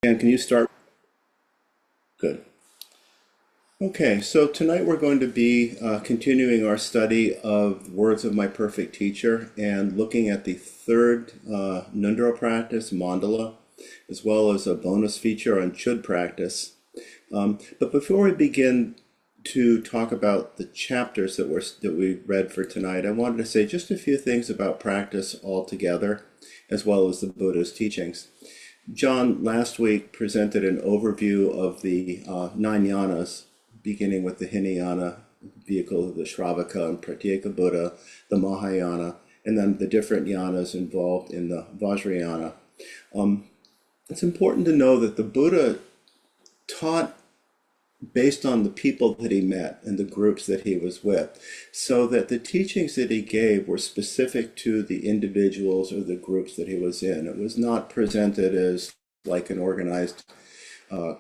And can you start? Good. Okay, so tonight we're going to be continuing our study of Words of My Perfect Teacher and looking at the third Nundro practice, Mandala, as well as a bonus feature on Chud practice. But before we begin to talk about the chapters that we read for tonight, I wanted to say just a few things about practice altogether, as well as the Buddha's teachings. John last week presented an overview of the nine yanas, beginning with the Hinayana, vehicle of the Shravaka and Pratyeka Buddha, the Mahayana, and then the different yanas involved in the Vajrayana. It's important to know that the Buddha taught based on the people that he met and the groups that he was with, so that the teachings that he gave were specific to the individuals or the groups that he was in. It was not presented as like an organized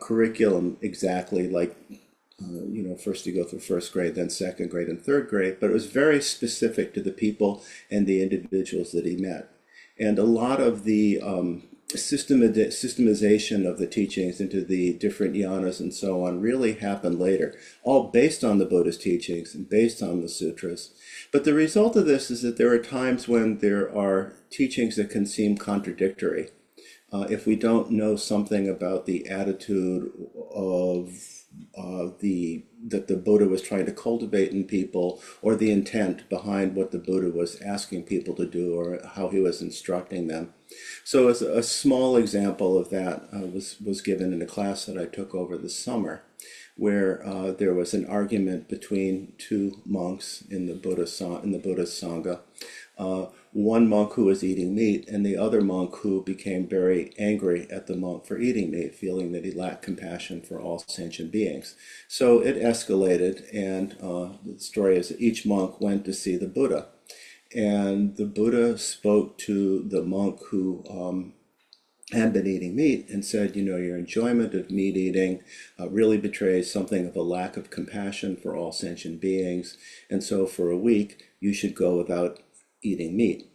curriculum exactly like first you go through first grade, then second grade and third grade, but it was very specific to the people and the individuals that he met. And a lot of the systemization of the teachings into the different yanas and so on really happened later, all based on the Buddhist teachings and based on the sutras. But the result of this is that there are times when there are teachings that can seem contradictory. If we don't know something about the attitude of that the Buddha was trying to cultivate in people, or the intent behind what the Buddha was asking people to do, or how he was instructing them. So as a small example of that was given in a class that I took over the summer, where there was an argument between two monks in the Buddhist Sangha. One monk who was eating meat, and the other monk who became very angry at the monk for eating meat, feeling that he lacked compassion for all sentient beings. So it escalated, and the story is that each monk went to see the Buddha. And the Buddha spoke to the monk who had been eating meat and said, your enjoyment of meat eating really betrays something of a lack of compassion for all sentient beings. And so for a week, you should go without eating meat.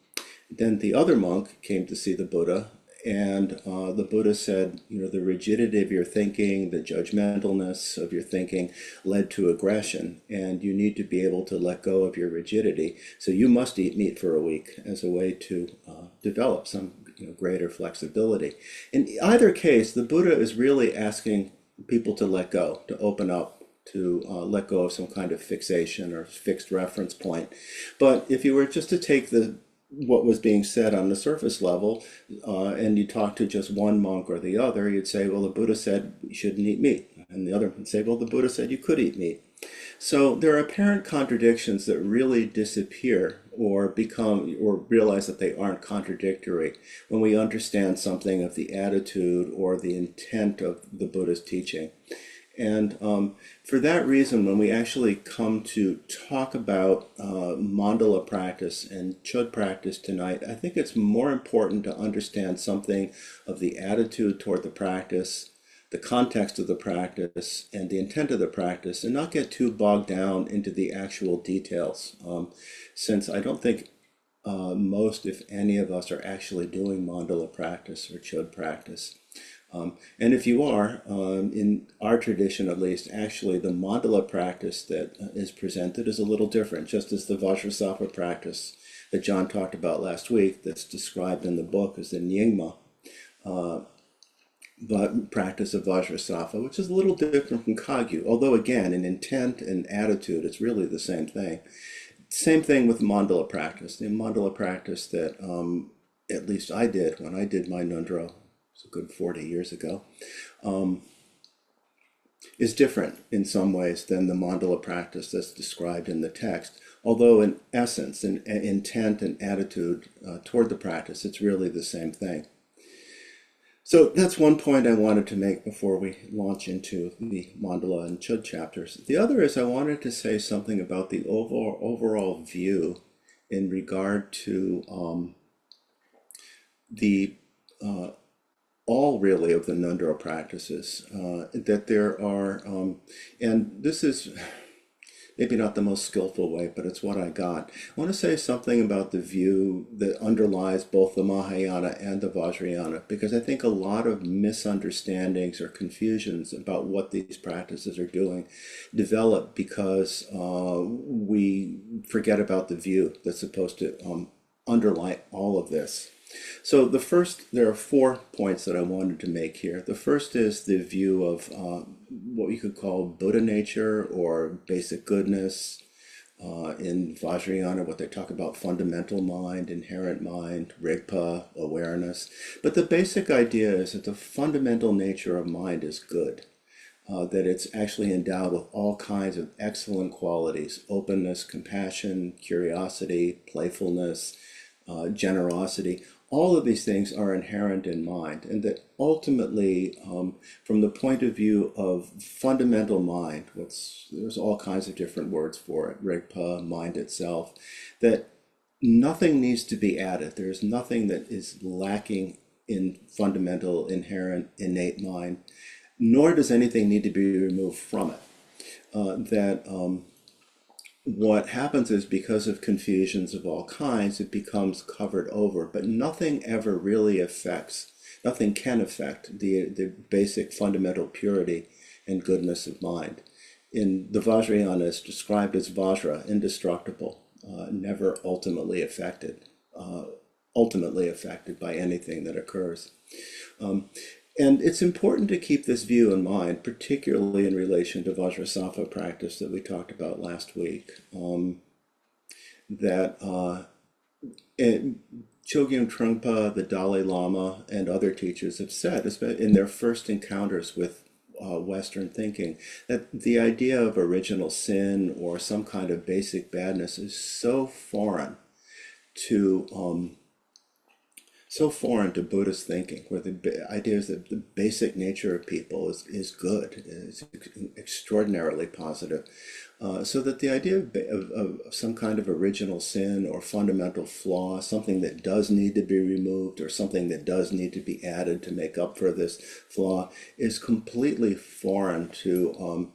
Then the other monk came to see the Buddha, and the Buddha said, the rigidity of your thinking, the judgmentalness of your thinking led to aggression, and you need to be able to let go of your rigidity. So you must eat meat for a week as a way to develop some greater flexibility. In either case, the Buddha is really asking people to let go, to open up, to let go of some kind of fixation or fixed reference point. But if you were just to take what was being said on the surface level, and you talk to just one monk or the other, you'd say, well, the Buddha said you shouldn't eat meat. And the other would say, well, the Buddha said you could eat meat. So there are apparent contradictions that really disappear or realize that they aren't contradictory when we understand something of the attitude or the intent of the Buddha's teaching. And for that reason, when we actually come to talk about mandala practice and chud practice tonight, I think it's more important to understand something of the attitude toward the practice, the context of the practice, and the intent of the practice, and not get too bogged down into the actual details, since I don't think most, if any of us, are actually doing mandala practice or chud practice. And if you are, in our tradition at least, actually the mandala practice that is presented is a little different, just as the Vajrasattva practice that John talked about last week, that's described in the book as the Nyingma practice of Vajrasattva, which is a little different from Kagyu, although again, in intent and attitude, it's really the same thing. Same thing with mandala practice. The mandala practice that at least I did when I did my Nundro, a good 40 years ago, is different in some ways than the mandala practice that's described in the text. Although in essence, in intent and attitude toward the practice, it's really the same thing. So that's one point I wanted to make before we launch into the mandala and chud chapters. The other is I wanted to say something about the overall view in regard to the all really of the Nundro practices, that there are, and this is maybe not the most skillful way, but it's what I got. I want to say something about the view that underlies both the Mahayana and the Vajrayana, because I think a lot of misunderstandings or confusions about what these practices are doing develop because we forget about the view that's supposed to underlie all of this. So there are 4 points that I wanted to make here. The first is the view of what you could call Buddha nature or basic goodness. In Vajrayana, what they talk about fundamental mind, inherent mind, Rigpa, awareness. But the basic idea is that the fundamental nature of mind is good. That it's actually endowed with all kinds of excellent qualities: openness, compassion, curiosity, playfulness, generosity. All of these things are inherent in mind, and that ultimately, from the point of view of fundamental mind, there's all kinds of different words for it, Rigpa, mind itself, that nothing needs to be added. There's nothing that is lacking in fundamental, inherent, innate mind, nor does anything need to be removed from it. That what happens is, because of confusions of all kinds, it becomes covered over, but nothing ever really affects, nothing can affect the basic fundamental purity and goodness of mind. In the Vajrayana, it's described as Vajra, indestructible, never ultimately affected by anything that occurs. And it's important to keep this view in mind, particularly in relation to Vajrasattva practice that we talked about last week. Chogyam Trungpa, the Dalai Lama, and other teachers have said, in their first encounters with Western thinking, that the idea of original sin or some kind of basic badness is so foreign to Buddhist thinking, where the idea is that the basic nature of people is good, is extraordinarily positive. So that the idea of some kind of original sin or fundamental flaw, something that does need to be removed or something that does need to be added to make up for this flaw, is completely foreign to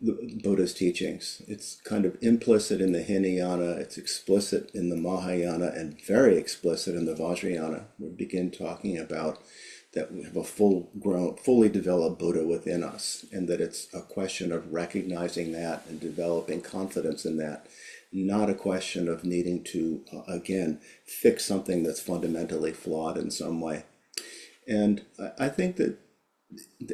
the Buddha's teachings. It's kind of implicit in the Hinayana, it's explicit in the Mahayana, and very explicit in the Vajrayana. We begin talking about that we have a fully developed Buddha within us, and that it's a question of recognizing that and developing confidence in that, not a question of needing to, again, fix something that's fundamentally flawed in some way. And I think that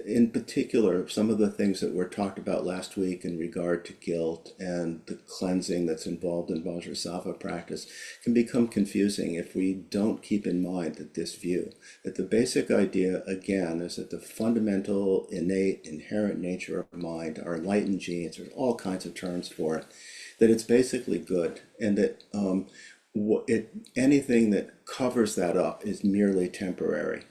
in particular, some of the things that were talked about last week in regard to guilt and the cleansing that's involved in Vajrasattva practice can become confusing if we don't keep in mind that this view, that the basic idea, again, is that the fundamental, innate, inherent nature of mind, our enlightened genes, there's all kinds of terms for it, that it's basically good, and that anything that covers that up is merely temporary.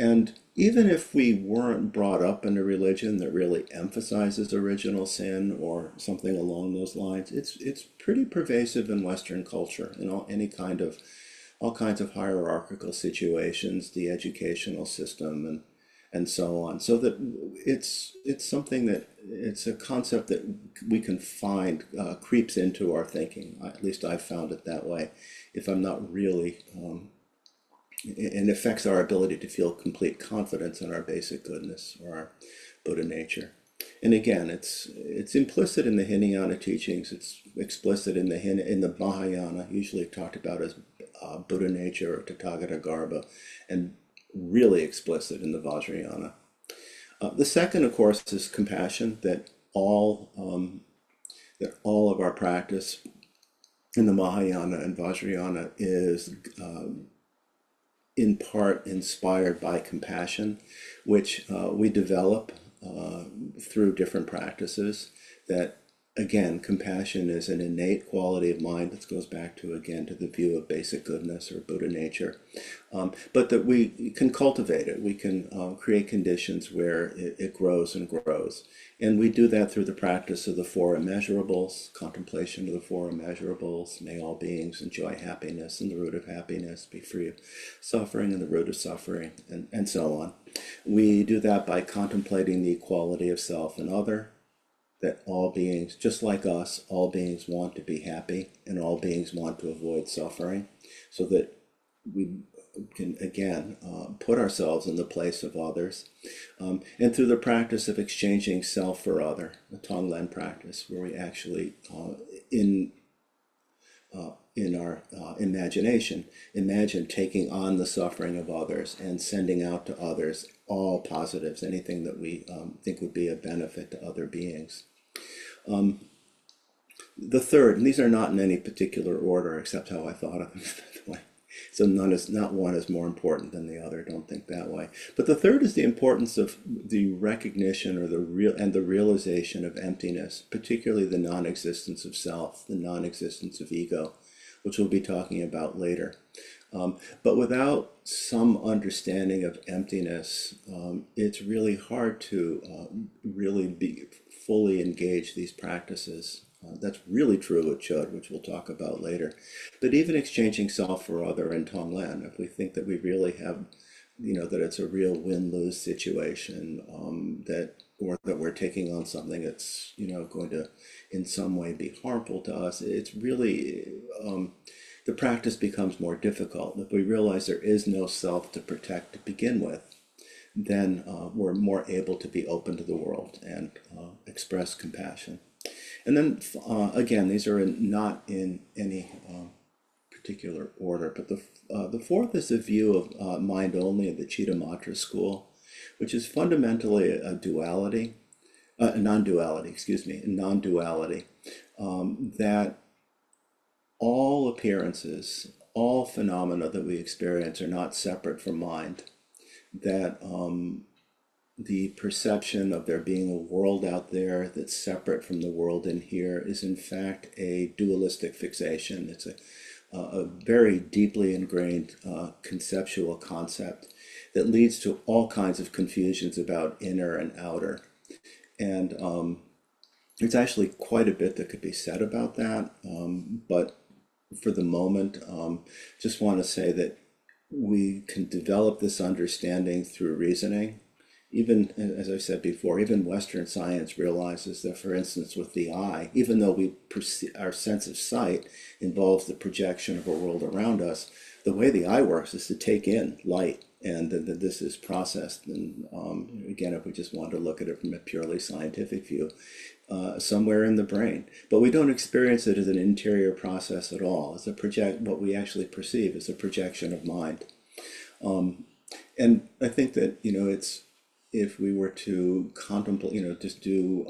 And even if we weren't brought up in a religion that really emphasizes original sin or something along those lines, it's pretty pervasive in Western culture, in all kinds of hierarchical situations, the educational system, and so on. So that it's something that it's a concept that we can find creeps into our thinking. At least I've found it that way. If I'm not really and affects our ability to feel complete confidence in our basic goodness or our Buddha nature. And again, it's implicit in the Hinayana teachings. It's explicit in the Mahayana, usually talked about as Buddha nature or Tathagata Garbha, and really explicit in the Vajrayana. The second, of course, is compassion. That all of our practice in the Mahayana and Vajrayana is in part inspired by compassion, which we develop through different practices. That, again, compassion is an innate quality of mind that goes back to, again, to the view of basic goodness or Buddha nature. But that we can cultivate it. We can create conditions where it grows and grows. And we do that through the practice of the four immeasurables, contemplation of the four immeasurables. May all beings enjoy happiness and the root of happiness, be free of suffering and the root of suffering, and so on. We do that by contemplating the equality of self and other, that all beings, just like us, all beings want to be happy and all beings want to avoid suffering, so that we can again put ourselves in the place of others, and through the practice of exchanging self for other, the Tonglen practice, where we actually in our imagination, imagine taking on the suffering of others and sending out to others all positives, anything that we think would be a benefit to other beings. The third, and these are not in any particular order except how I thought of them, by the way. So not one is more important than the other. Don't think that way. But the third is the importance of the recognition or the realization of emptiness, particularly the non-existence of self, the non-existence of ego, which we'll be talking about later. But without some understanding of emptiness, it's really hard to really be fully engage these practices. That's really true at Chud, which we'll talk about later. But even exchanging self for other in Tonglen, if we think that we really have, that it's a real win-lose situation, or that we're taking on something that's, going to in some way be harmful to us, it's really, the practice becomes more difficult. If we realize there is no self to protect to begin with, then we're more able to be open to the world and express compassion. And then again, these are not in any particular order, but the fourth is a view of mind only in the Chittamatra school, which is fundamentally a duality, non-duality, that all appearances, all phenomena that we experience are not separate from mind, that the perception of there being a world out there that's separate from the world in here is in fact a dualistic fixation. It's a very deeply ingrained conceptual concept that leads to all kinds of confusions about inner and outer. And there's actually quite a bit that could be said about that, but for the moment, just want to say that we can develop this understanding through reasoning. Even, as I said before, even Western science realizes that, for instance, with the eye, even though we perceive, our sense of sight involves the projection of a world around us, the way the eye works is to take in light, and that this is processed. And again, if we just want to look at it from a purely scientific view, somewhere in the brain. But we don't experience it as an interior process at all. It's what we actually perceive is a projection of mind. And I think that, it's, if we were to contemplate, just do,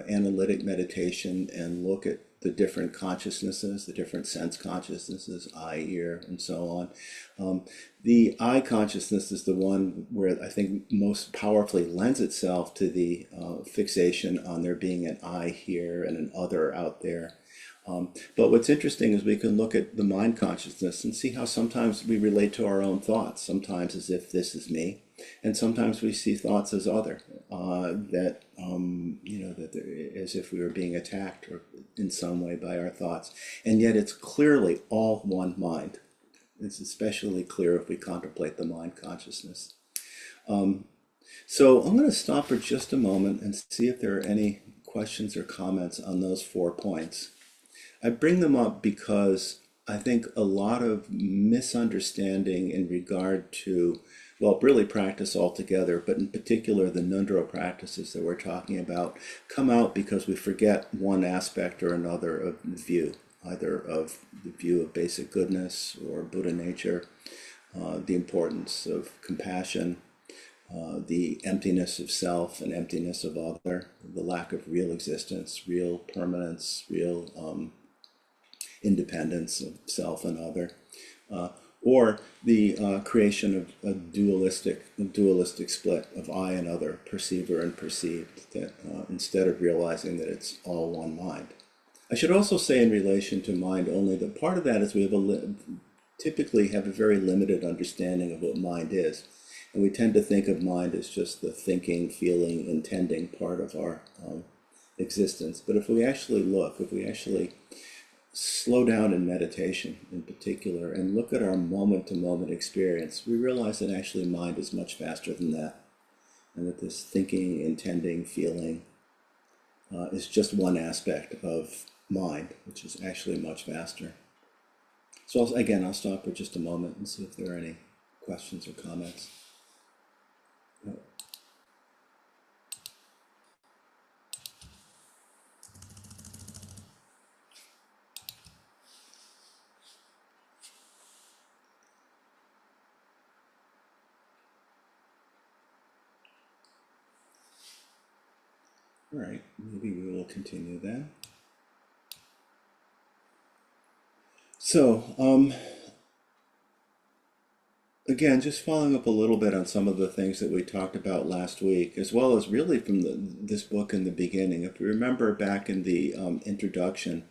analytic meditation and look at the different consciousnesses, the different sense consciousnesses, eye, ear, and so on. The eye consciousness is the one where I think most powerfully lends itself to the fixation on there being an I here and an other out there. But what's interesting is we can look at the mind consciousness and see how sometimes we relate to our own thoughts, sometimes as if this is me, and sometimes we see thoughts as other, that as if we were being attacked or in some way by our thoughts. And yet it's clearly all one mind. It's especially clear if we contemplate the mind consciousness. So I'm going to stop for just a moment and see if there are any questions or comments on those 4 points. I bring them up because I think a lot of misunderstanding in regard to, well, really practice altogether, but in particular the Nundro practices that we're talking about, come out because we forget one aspect or another of the view, either of the view of basic goodness or Buddha nature, the importance of compassion, the emptiness of self and emptiness of other, the lack of real existence, real permanence, real independence of self and other, or the creation of a dualistic split of I and other, perceiver and perceived, that instead of realizing that it's all one mind. I should also say in relation to mind only that part of that is we have typically have a very limited understanding of what mind is. And we tend to think of mind as just the thinking, feeling, intending part of our existence. But if we actually slow down in meditation in particular and look at our moment-to-moment experience, we realize that actually mind is much faster than that. And that this thinking, intending, feeling, is just one aspect of mind, which is actually much vaster. So I'll stop for just a moment and see if there are any questions or comments. All right, maybe we will continue then. So, again, just following up a little bit on some of the things that we talked about last week, as well as really from this book in the beginning. If you remember back in the introduction,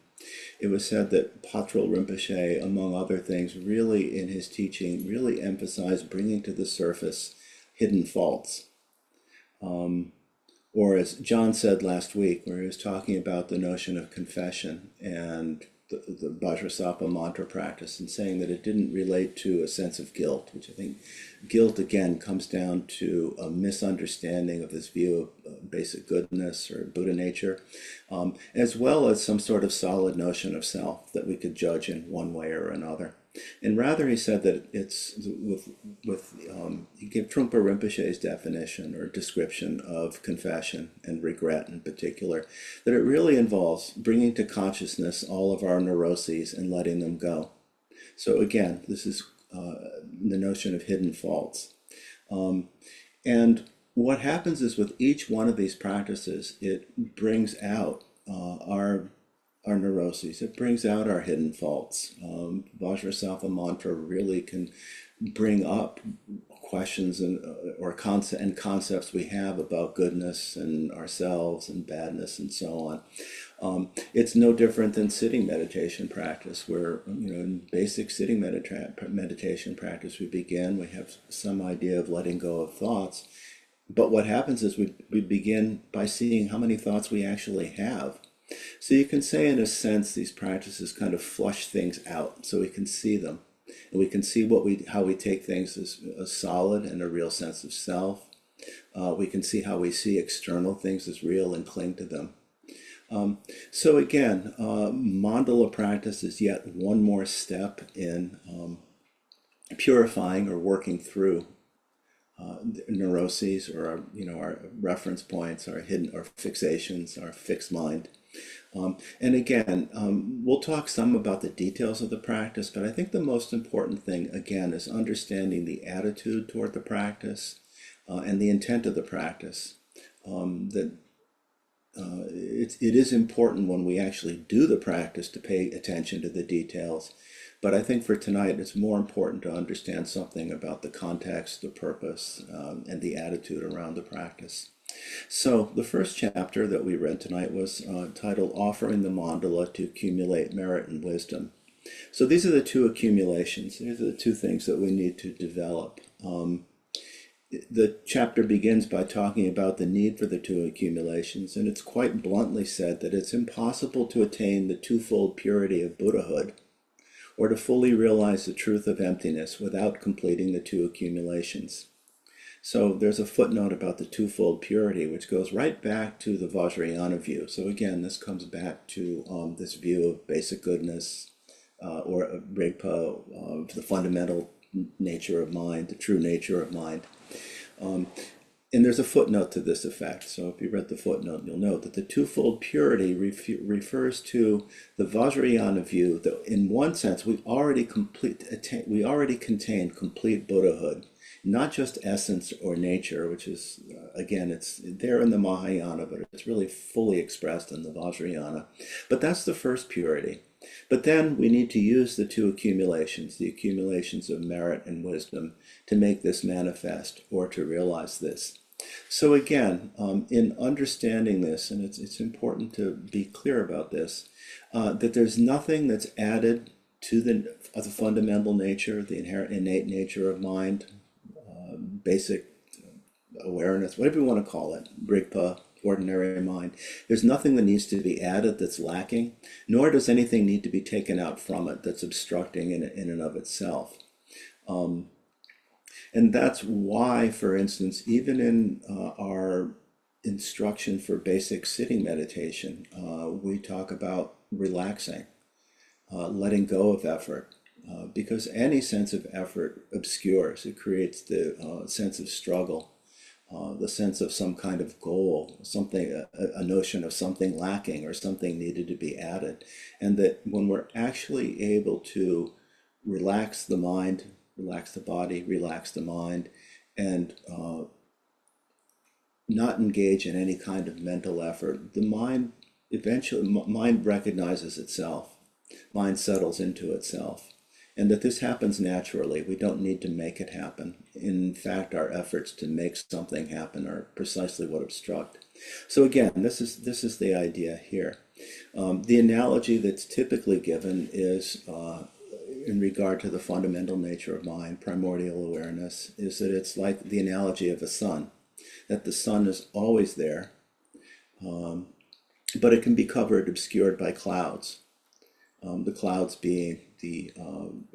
it was said that Patrul Rinpoche, among other things, really in his teaching, really emphasized bringing to the surface hidden faults. Or as John said last week, where he was talking about the notion of confession and the Vajrasattva mantra practice, and saying that it didn't relate to a sense of guilt, which I think guilt again comes down to a misunderstanding of this view of basic goodness or Buddha nature, as well as some sort of solid notion of self that we could judge in one way or another. And rather, he said that it's he gave Trungpa Rinpoche's definition or description of confession and regret in particular, that it really involves bringing to consciousness all of our neuroses and letting them go. So again, this is the notion of hidden faults. And what happens is with each one of these practices, it brings out our neuroses. It brings out our hidden faults. Vajrasattva mantra really can bring up questions and concepts we have about goodness and ourselves and badness and so on. It's no different than sitting meditation practice, where in basic sitting meditation practice, we have some idea of letting go of thoughts. But what happens is we begin by seeing how many thoughts we actually have. So you can say, in a sense, these practices kind of flush things out, so we can see them, and we can see how we take things as a solid and a real sense of self. We can see how we see external things as real and cling to them. So again, Mandala practice is yet one more step in purifying or working through neuroses, or our reference points, our hidden or fixations, our fixed mind. And again, we'll talk some about the details of the practice, but I think the most important thing, again, is understanding the attitude toward the practice and the intent of the practice. It is important when we actually do the practice to pay attention to the details. But I think for tonight, it's more important to understand something about the context, the purpose, and the attitude around the practice. So the first chapter that we read tonight was titled Offering the Mandala to Accumulate Merit and Wisdom. So these are the two accumulations. These are the two things that we need to develop. The chapter begins by talking about the need for the two accumulations, and it's quite bluntly said that it's impossible to attain the twofold purity of Buddhahood, or to fully realize the truth of emptiness without completing the two accumulations. So there's a footnote about the twofold purity, which goes right back to the Vajrayana view. So again, this comes back to this view of basic goodness, or Rigpa, the fundamental nature of mind, the true nature of mind. And there's a footnote to this effect. So if you read the footnote, you'll note that the twofold purity refers to the Vajrayana view that, in one sense, we already contain complete Buddhahood, not just essence or nature, which is, again, it's there in the Mahayana, but it's really fully expressed in the Vajrayana. But that's the first purity. But then we need to use the two accumulations, the accumulations of merit and wisdom, to make this manifest or to realize this. So again, in understanding this, and it's important to be clear about this, that there's nothing that's added to the fundamental nature, the inherent innate nature of mind, basic awareness, whatever you want to call it, Rigpa, ordinary mind. There's nothing that needs to be added that's lacking, nor does anything need to be taken out from it that's obstructing in and of itself. And that's why, for instance, even in our instruction for basic sitting meditation, we talk about relaxing, letting go of effort, because any sense of effort obscures. It creates the sense of struggle, the sense of some kind of goal, something, a notion of something lacking or something needed to be added. And that when we're actually able to relax the mind, relax the body, relax the mind, and not engage in any kind of mental effort, the mind eventually, mind recognizes itself, mind settles into itself, and that this happens naturally. We don't need to make it happen. In fact, our efforts to make something happen are precisely what obstruct. So again, this is the idea here. The analogy that's typically given is, in regard to the fundamental nature of mind, primordial awareness, is that it's like the analogy of a sun, that the sun is always there, but it can be covered, obscured by clouds. The clouds being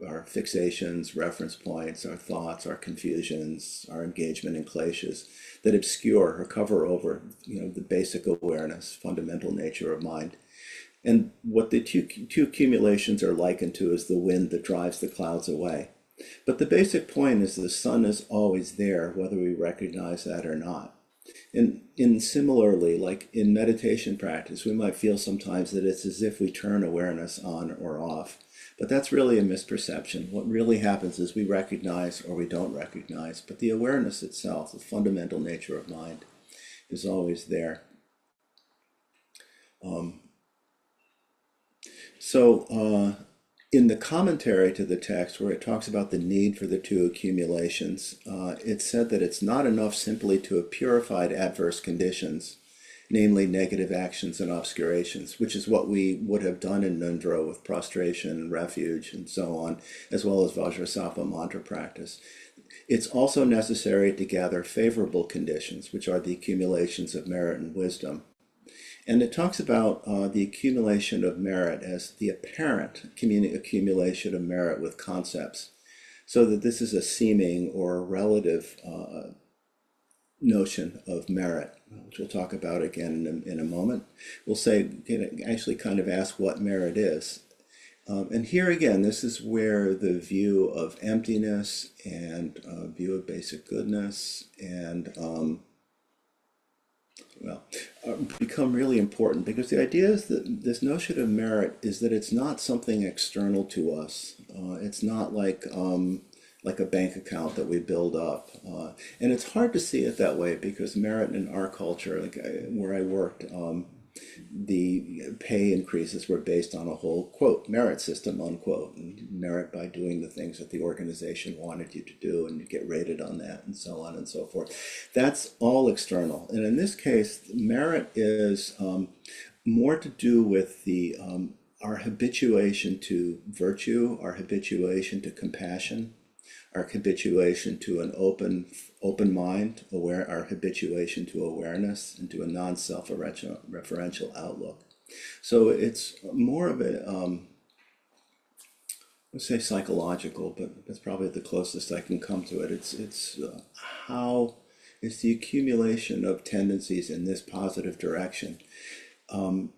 our fixations, reference points, our thoughts, our confusions, our engagement in kleshas that obscure or cover over, the basic awareness, fundamental nature of mind. And what the two accumulations are likened to is the wind that drives the clouds away. But the basic point is the sun is always there, whether we recognize that or not. And similarly, like in meditation practice, we might feel sometimes that it's as if we turn awareness on or off. But that's really a misperception. What really happens is we recognize or we don't recognize, but the awareness itself, the fundamental nature of mind, is always there. In the commentary to the text, where it talks about the need for the two accumulations, it's said that it's not enough simply to have purified adverse conditions, namely negative actions and obscurations, which is what we would have done in Nundro with prostration, refuge, and so on, as well as Vajrasattva mantra practice. It's also necessary to gather favorable conditions, which are the accumulations of merit and wisdom. And it talks about the accumulation of merit as the apparent accumulation of merit with concepts, so that this is a seeming or a relative notion of merit, which we'll talk about again in a moment. We'll say, actually kind of ask what merit is. And here again, this is where the view of emptiness and view of basic goodness and become really important, because the idea is that this notion of merit is that it's not something external to us. It's not like a bank account that we build up. And it's hard to see it that way, because merit in our culture, where I worked, the pay increases were based on a whole, quote, merit system, unquote, and merit by doing the things that the organization wanted you to do, and you get rated on that, and so on and so forth. That's all external. And in this case, merit is more to do with our habituation to virtue, our habituation to compassion, our habituation to an open mind, our habituation to awareness, and to a non-self-referential outlook. So it's more of a, let's say psychological, but that's probably the closest I can come to it. It's the accumulation of tendencies in this positive direction.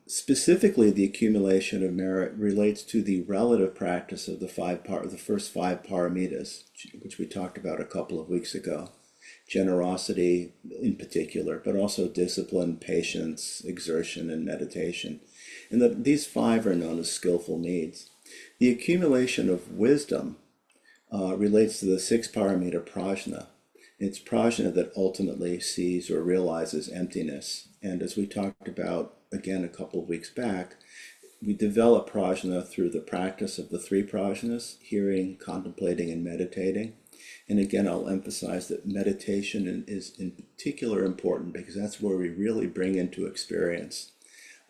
Specifically, the accumulation of merit relates to the relative practice of the first five paramitas, which we talked about a couple of weeks ago. Generosity in particular, but also discipline, patience, exertion, and meditation. And these five are known as skillful needs. The accumulation of wisdom relates to the sixth paramita, prajna. It's prajna that ultimately sees or realizes emptiness. And as we talked about again a couple of weeks back, we develop prajna through the practice of the three prajnas: hearing, contemplating, and meditating. And again, I'll emphasize that meditation is in particular important, because that's where we really bring into experience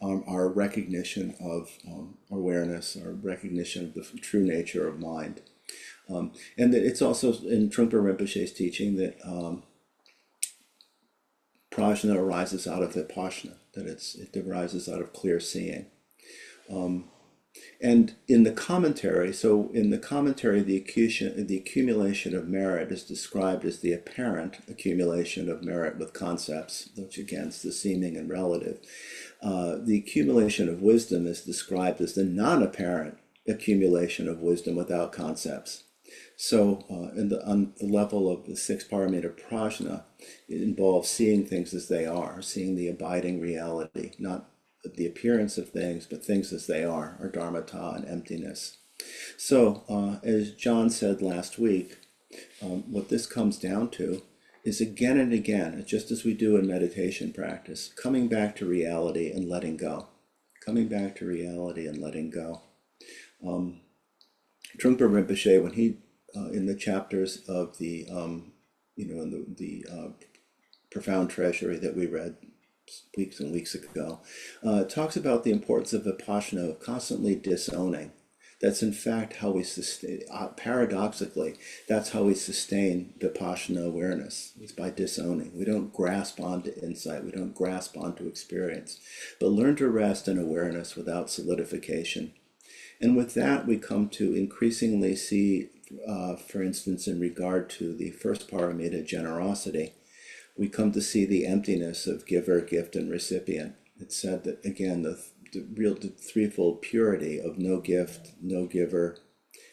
our recognition of awareness, our recognition of the true nature of mind. And that it's also in Trungpa Rinpoche's teaching that prajna arises out of vipassana, that it arises out of clear seeing. And in the commentary, so in the commentary, the accumulation of merit is described as the apparent accumulation of merit with concepts, which again is the seeming and relative. The accumulation of wisdom is described as the non-apparent accumulation of wisdom without concepts. So on the level of the sixth paramita prajna, it involves seeing things as they are, seeing the abiding reality, not the appearance of things, but things as they are, or dharmata and emptiness. So as John said last week, what this comes down to is again and again, just as we do in meditation practice, coming back to reality and letting go. Coming back to reality and letting go. Trungpa Rinpoche, when he, in the chapters of the, in the Profound Treasury that we read weeks and weeks ago, talks about the importance of vipassana, of constantly disowning. That's in fact how we sustain, paradoxically, that's how we sustain vipassana awareness, is by disowning. We don't grasp onto insight, we don't grasp onto experience, but learn to rest in awareness without solidification. And with that, we come to increasingly see, for instance, in regard to the first paramita, generosity, we come to see the emptiness of giver, gift, and recipient. It's said that, again, the real threefold purity of no gift, no giver,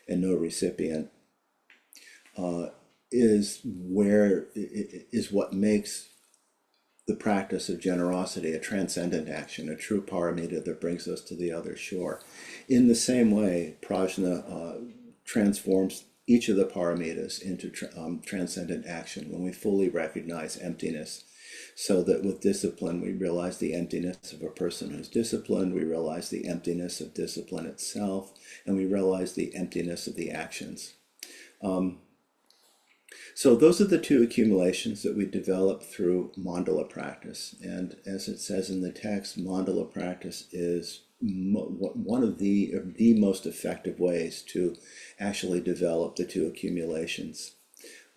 and no recipient is what makes the practice of generosity a transcendent action, a true paramita that brings us to the other shore. In the same way, prajna transforms each of the paramitas into transcendent action when we fully recognize emptiness. So that with discipline, we realize the emptiness of a person who's disciplined, we realize the emptiness of discipline itself, and we realize the emptiness of the actions. So those are the two accumulations that we develop through mandala practice. And as it says in the text, mandala practice is one of the most effective ways to actually develop the two accumulations.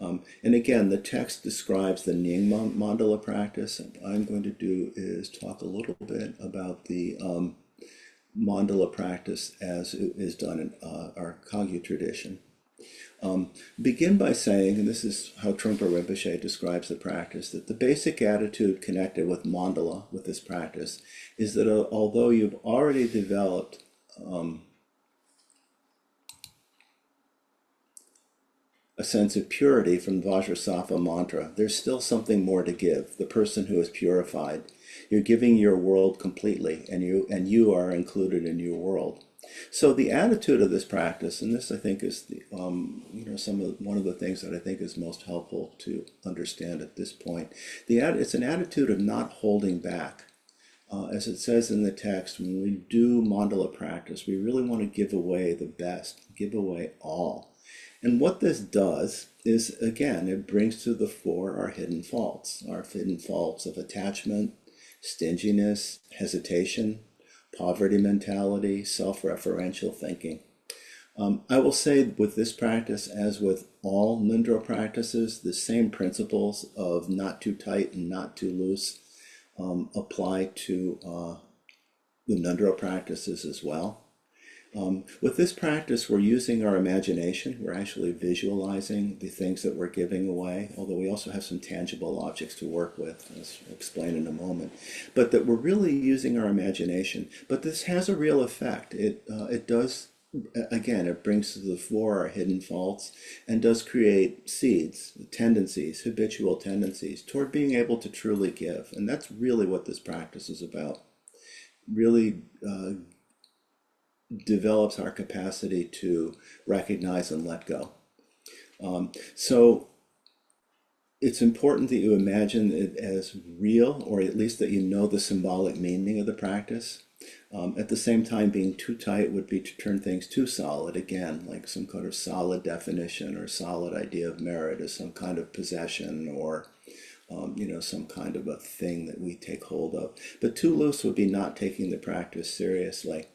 And again, the text describes the Nyingma mandala practice. And what I'm going to do is talk a little bit about the mandala practice as it is done in our Kagyu tradition. Begin by saying, and this is how Trungpa Rinpoche describes the practice, that the basic attitude connected with mandala, with this practice, is that although you've already developed a sense of purity from Vajrasattva mantra, there's still something more to give. The person who is purified, you're giving your world completely, and you are included in your world. So the attitude of this practice, and this I think is the, one of the things that I think is most helpful to understand at this point. It's an attitude of not holding back. As it says in the text, when we do mandala practice, we really want to give away the best, give away all. And what this does is, again, it brings to the fore our hidden faults of attachment, stinginess, hesitation, poverty mentality, self-referential thinking. I will say with this practice, as with all Nindra practices, the same principles of not too tight and not too loose apply to the Nindra practices as well. With this practice, we're using our imagination. We're actually visualizing the things that we're giving away, although we also have some tangible objects to work with, as I'll explain in a moment. But that we're really using our imagination. But this has a real effect. It does, again, it brings to the fore our hidden faults and does create seeds, tendencies, habitual tendencies toward being able to truly give. And that's really what this practice is about. Really develops our capacity to recognize and let go. So it's important that you imagine it as real, or at least that you know the symbolic meaning of the practice. At the same time, being too tight would be to turn things too solid, again, like some kind of solid definition or solid idea of merit as some kind of possession or some kind of a thing that we take hold of. But too loose would be not taking the practice seriously.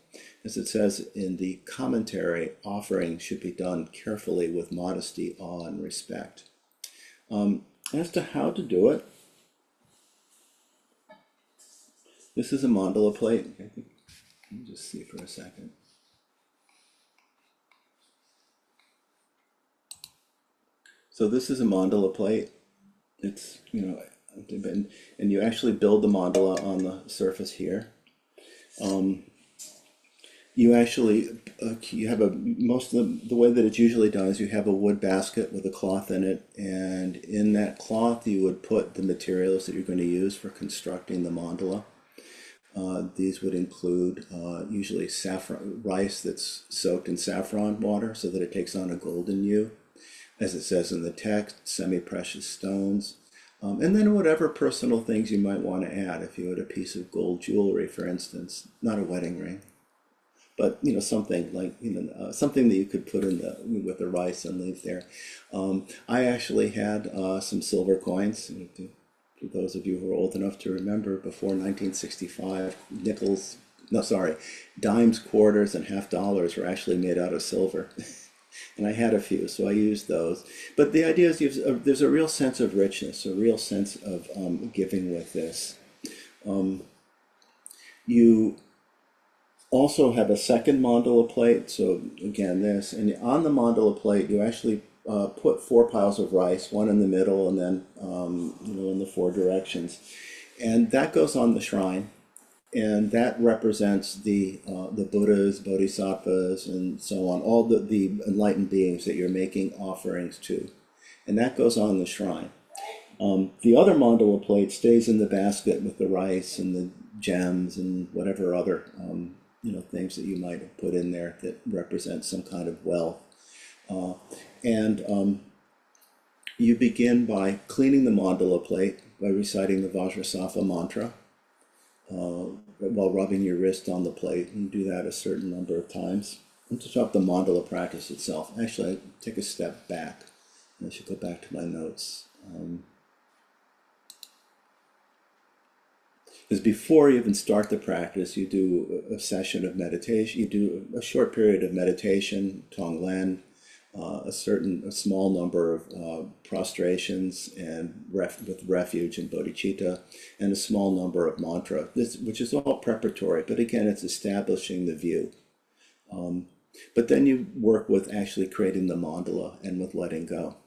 As it says in the commentary, offering should be done carefully with modesty, awe, and respect. As to how to do it, this is a mandala plate. Let me just see for a second. So this is a mandala plate. It's, you know, and you actually build the mandala on the surface here. You actually, you have most of the way that it's usually done is you have a wood basket with a cloth in it, and in that cloth you would put the materials that you're going to use for constructing the mandala. These would include usually saffron rice that's soaked in saffron water so that it takes on a golden hue, as it says in the text, semi-precious stones, and then whatever personal things you might want to add. If you had a piece of gold jewelry, for instance, not a wedding ring, but you know, something like, you know, something that you could put in the with the rice and leave there. I actually had some silver coins. For those of you who are old enough to remember, before 1965, nickels, no, sorry, dimes, quarters, and half dollars were actually made out of silver. And I had a few, so I used those. But the idea is there's a real sense of richness, a real sense of giving with this. You also have a second mandala plate. So again, this, and on the mandala plate, you actually put 4 piles of rice, one in the middle, and then you know, in the 4 directions, and that goes on the shrine, and that represents the Buddhas, Bodhisattvas, and so on, all the enlightened beings that you're making offerings to, and that goes on the shrine. The other mandala plate stays in the basket with the rice and the gems and whatever other you know, things that you might have put in there that represent some kind of wealth. And you begin by cleaning the mandala plate by reciting the Vajrasattva mantra while rubbing your wrist on the plate. And do that a certain number of times. And to talk the mandala practice itself, actually, I take a step back. And I should go back to my notes. Because before you even start the practice, you do a session of meditation. You do a short period of meditation, Tonglen, a small number of prostrations and with refuge and bodhicitta, and a small number of mantra, which is all preparatory, but again, it's establishing the view. But then you work with actually creating the mandala and with letting go.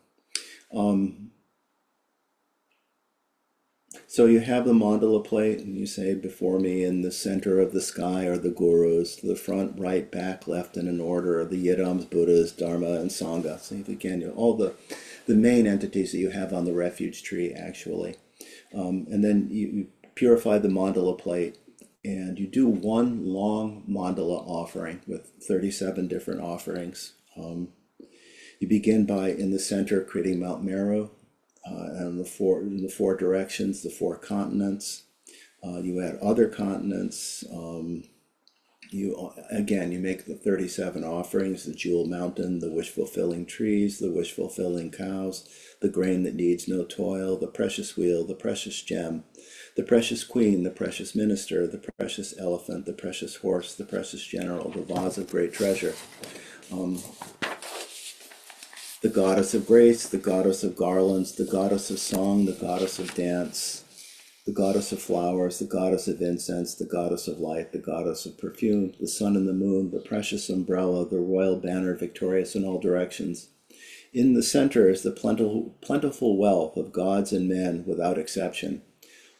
So you have the mandala plate, and you say, before me in the center of the sky are the gurus, to the front, right, back, left, in an order, are the yidams, Buddhas, Dharma, and Sangha. So again, you know, all the main entities that you have on the refuge tree, actually. And then you purify the mandala plate, and you do one long mandala offering with 37 different offerings. You begin by, in the center, creating Mount Meru. And in the 4 directions, the 4 continents. You add other continents. You make the 37 offerings: the jewel mountain, the wish-fulfilling trees, the wish-fulfilling cows, the grain that needs no toil, the precious wheel, the precious gem, the precious queen, the precious minister, the precious elephant, the precious horse, the precious general, the vase of great treasure. The goddess of grace, the goddess of garlands, the goddess of song, the goddess of dance, the goddess of flowers, the goddess of incense, the goddess of light, the goddess of perfume, the sun and the moon, the precious umbrella, the royal banner victorious in all directions. In the center is the plentiful wealth of gods and men without exception.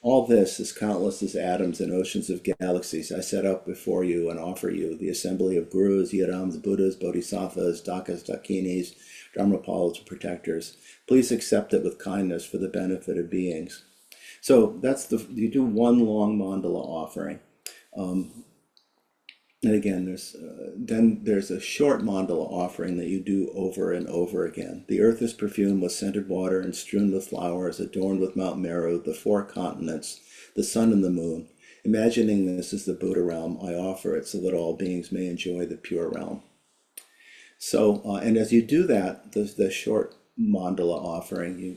All this, as countless as atoms and oceans of galaxies, I set up before you and offer you, the assembly of gurus, yidams, Buddhas, bodhisattvas, dakas, dakinis, Dharmapalas, protectors. Please accept it with kindness for the benefit of beings. So you do one long mandala offering. And again, there's a short mandala offering that you do over and over again. The earth is perfumed with scented water and strewn with flowers, adorned with Mount Meru, the 4 continents, the sun and the moon. Imagining this as the Buddha realm, I offer it so that all beings may enjoy the pure realm. So, and as you do that, the short mandala offering, you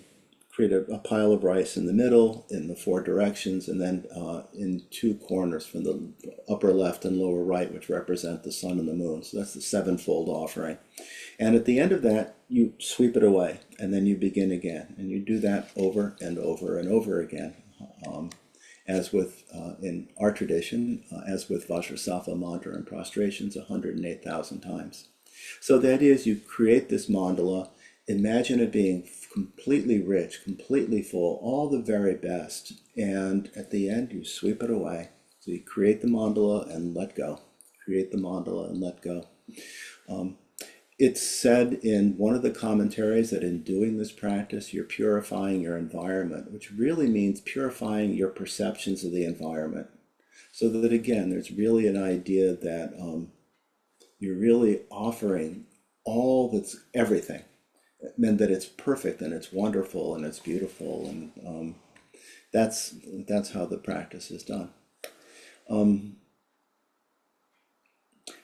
create a pile of rice in the middle, in the 4 directions, and then in 2 corners from the upper left and lower right, which represent the sun and the moon. So that's the 7-fold offering. And at the end of that, you sweep it away, and then you begin again. And you do that over and over and over again. As with, in our tradition, as with Vajrasattva mantra and prostrations, 108,000 times. So the idea is you create this mandala, Imagine it being completely rich, completely full, all the very best. And at the end, you sweep it away. So you create the mandala and let go. Create the mandala and let go. It's said in one of the commentaries that in doing this practice, you're purifying your environment, which really means purifying your perceptions of the environment. So that again, there's really an idea that you're really offering all that's everything, and that it's perfect and it's wonderful and it's beautiful, and that's how the practice is done.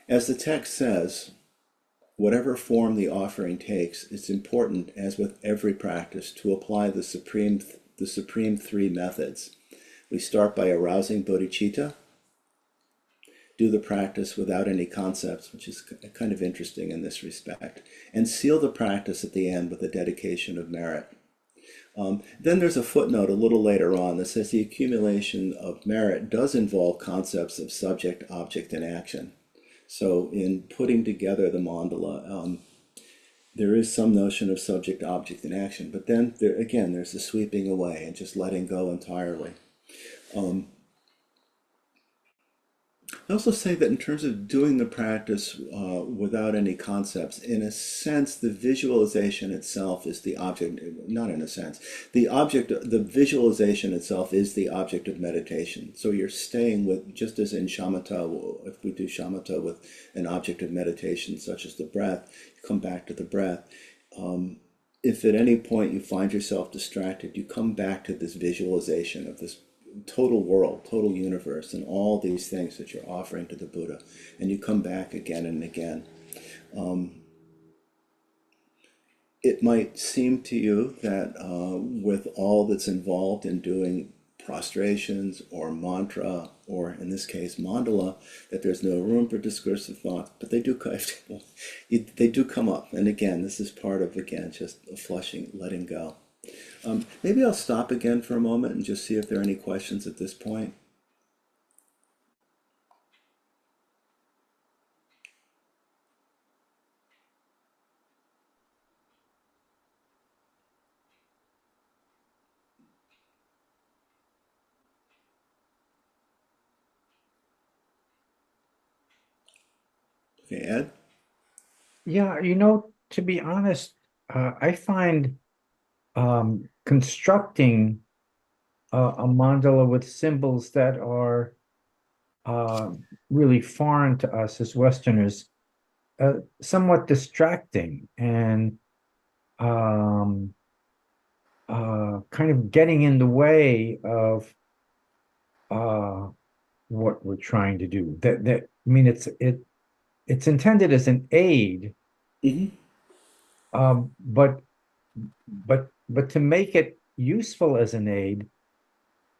As the text says, whatever form the offering takes, it's important, as with every practice, to apply the supreme three methods. We start by arousing bodhicitta, do the practice without any concepts, which is kind of interesting in this respect, and seal the practice at the end with a dedication of merit. Then there's a footnote a little later on that says the accumulation of merit does involve concepts of subject, object, and action. So in putting together the mandala, there is some notion of subject, object, and action, but then again, there's the sweeping away and just letting go entirely. I also say that in terms of doing the practice without any concepts, in a sense, the visualization itself is the object, not in a sense, the visualization itself is the object of meditation. So you're staying with, just as in shamatha, if we do shamatha with an object of meditation, such as the breath, you come back to the breath. If at any point you find yourself distracted, you come back to this visualization of this total world, total universe, and all these things that you're offering to the Buddha, and you come back again and again. It might seem to you that with all that's involved in doing prostrations or mantra, or in this case mandala, that there's no room for discursive thoughts, but they do come up. And again, this is part of, again, just a flushing, letting go. Maybe I'll stop again for a moment and just see if there are any questions at this point. Okay, Ed? Yeah, to be honest, I find constructing a mandala with symbols that are uh, really foreign to us as Westerners somewhat distracting and um, kind of getting in the way of uh, what we're trying to do. I mean, it's intended as an aid, Mm-hmm. um, but but to make it useful as an aid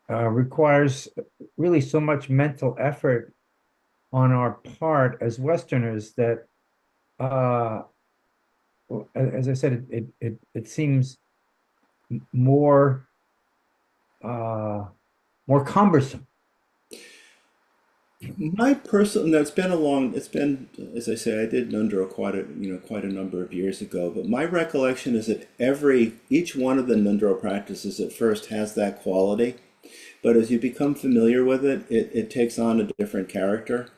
requires really so much mental effort on our part as Westerners that, uh, as I said, it seems more uh, more cumbersome. My personal, that's been a long, it's been, as I say, I did Nundro quite a number of years ago, but my recollection is that each one of the Nundro practices at first has that quality, but as you become familiar with it, it takes on a different character.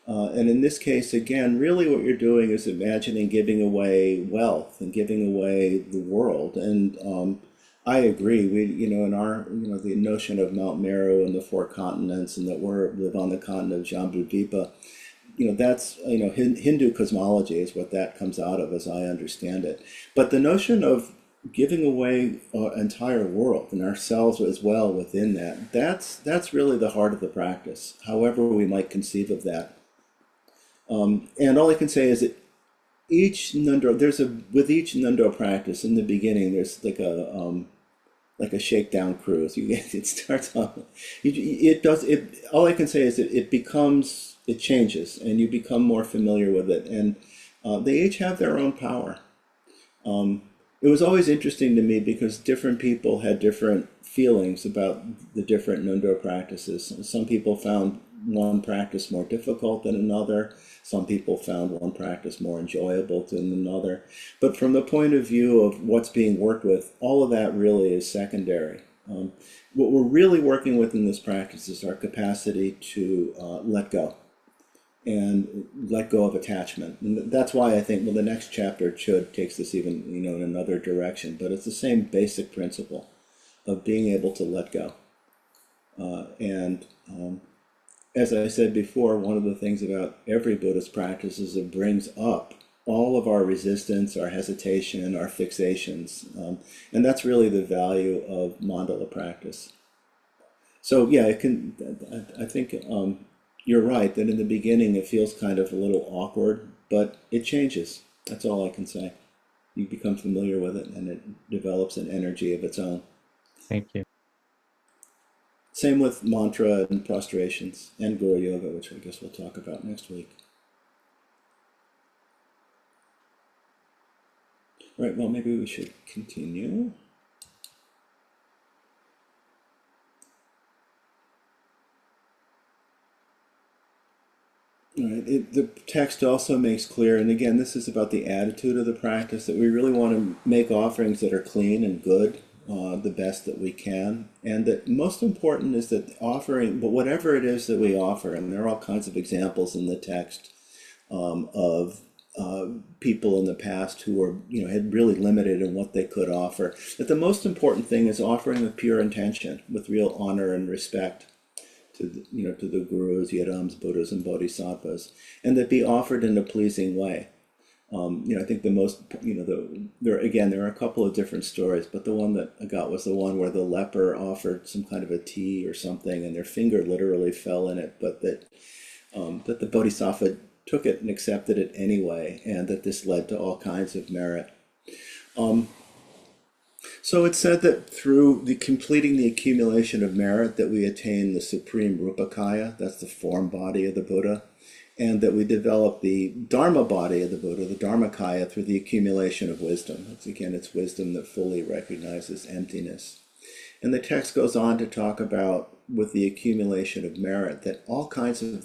And in this case, again, really what you're doing is imagining giving away wealth and giving away the world. And I agree. In our, the notion of Mount Meru and the four continents, and that live on the continent of Jambudvipa, that's, Hindu cosmology is what that comes out of, as I understand it. But the notion of giving away our entire world and ourselves as well within that, that's really the heart of the practice, however we might conceive of that. And all I can say is that with each Nundro practice in the beginning, there's like a shakedown cruise. It starts off, it does it. All I can say is that it changes, and you become more familiar with it, and they each have their own power. it was always interesting to me because different people had different feelings about the different Nundo practices. Some people found one practice more difficult than another. Some people found one practice more enjoyable than another. But from the point of view of what's being worked with, all of that really is secondary. What we're really working with in this practice is our capacity to let go and let go of attachment. And that's why I think, well, the next chapter takes this even, in another direction, but it's the same basic principle of being able to let go. And as I said before, one of the things about every Buddhist practice is it brings up all of our resistance, our hesitation, our fixations. And that's really the value of Mandala practice. So yeah, I think you're right that in the beginning it feels kind of a little awkward, but it changes. That's all I can say. You become familiar with it and it develops an energy of its own. Thank you. Same with mantra and prostrations and Guru Yoga, which I guess we'll talk about next week. All right, well, maybe we should continue. All right, the text also makes clear, and again, this is about the attitude of the practice, that we really want to make offerings that are clean and good, the best that we can, and that most important is that offering, but whatever it is that we offer, and there are all kinds of examples in the text of people in the past who were, had really limited in what they could offer, that the most important thing is offering with pure intention, with real honor and respect to the gurus, yadams, buddhas, and bodhisattvas, and that be offered in a pleasing way. I think the most, there are a couple of different stories, but the one that I got was the one where the leper offered some kind of a tea or something, and their finger literally fell in it, but that the bodhisattva took it and accepted it anyway, and that this led to all kinds of merit. So it's said that through completing the accumulation of merit that we attain the supreme Rupakaya, that's the form body of the Buddha, and that we develop the Dharma body of the Buddha, the Dharmakaya, through the accumulation of wisdom. It's wisdom that fully recognizes emptiness. And the text goes on to talk about, with the accumulation of merit, that all kinds of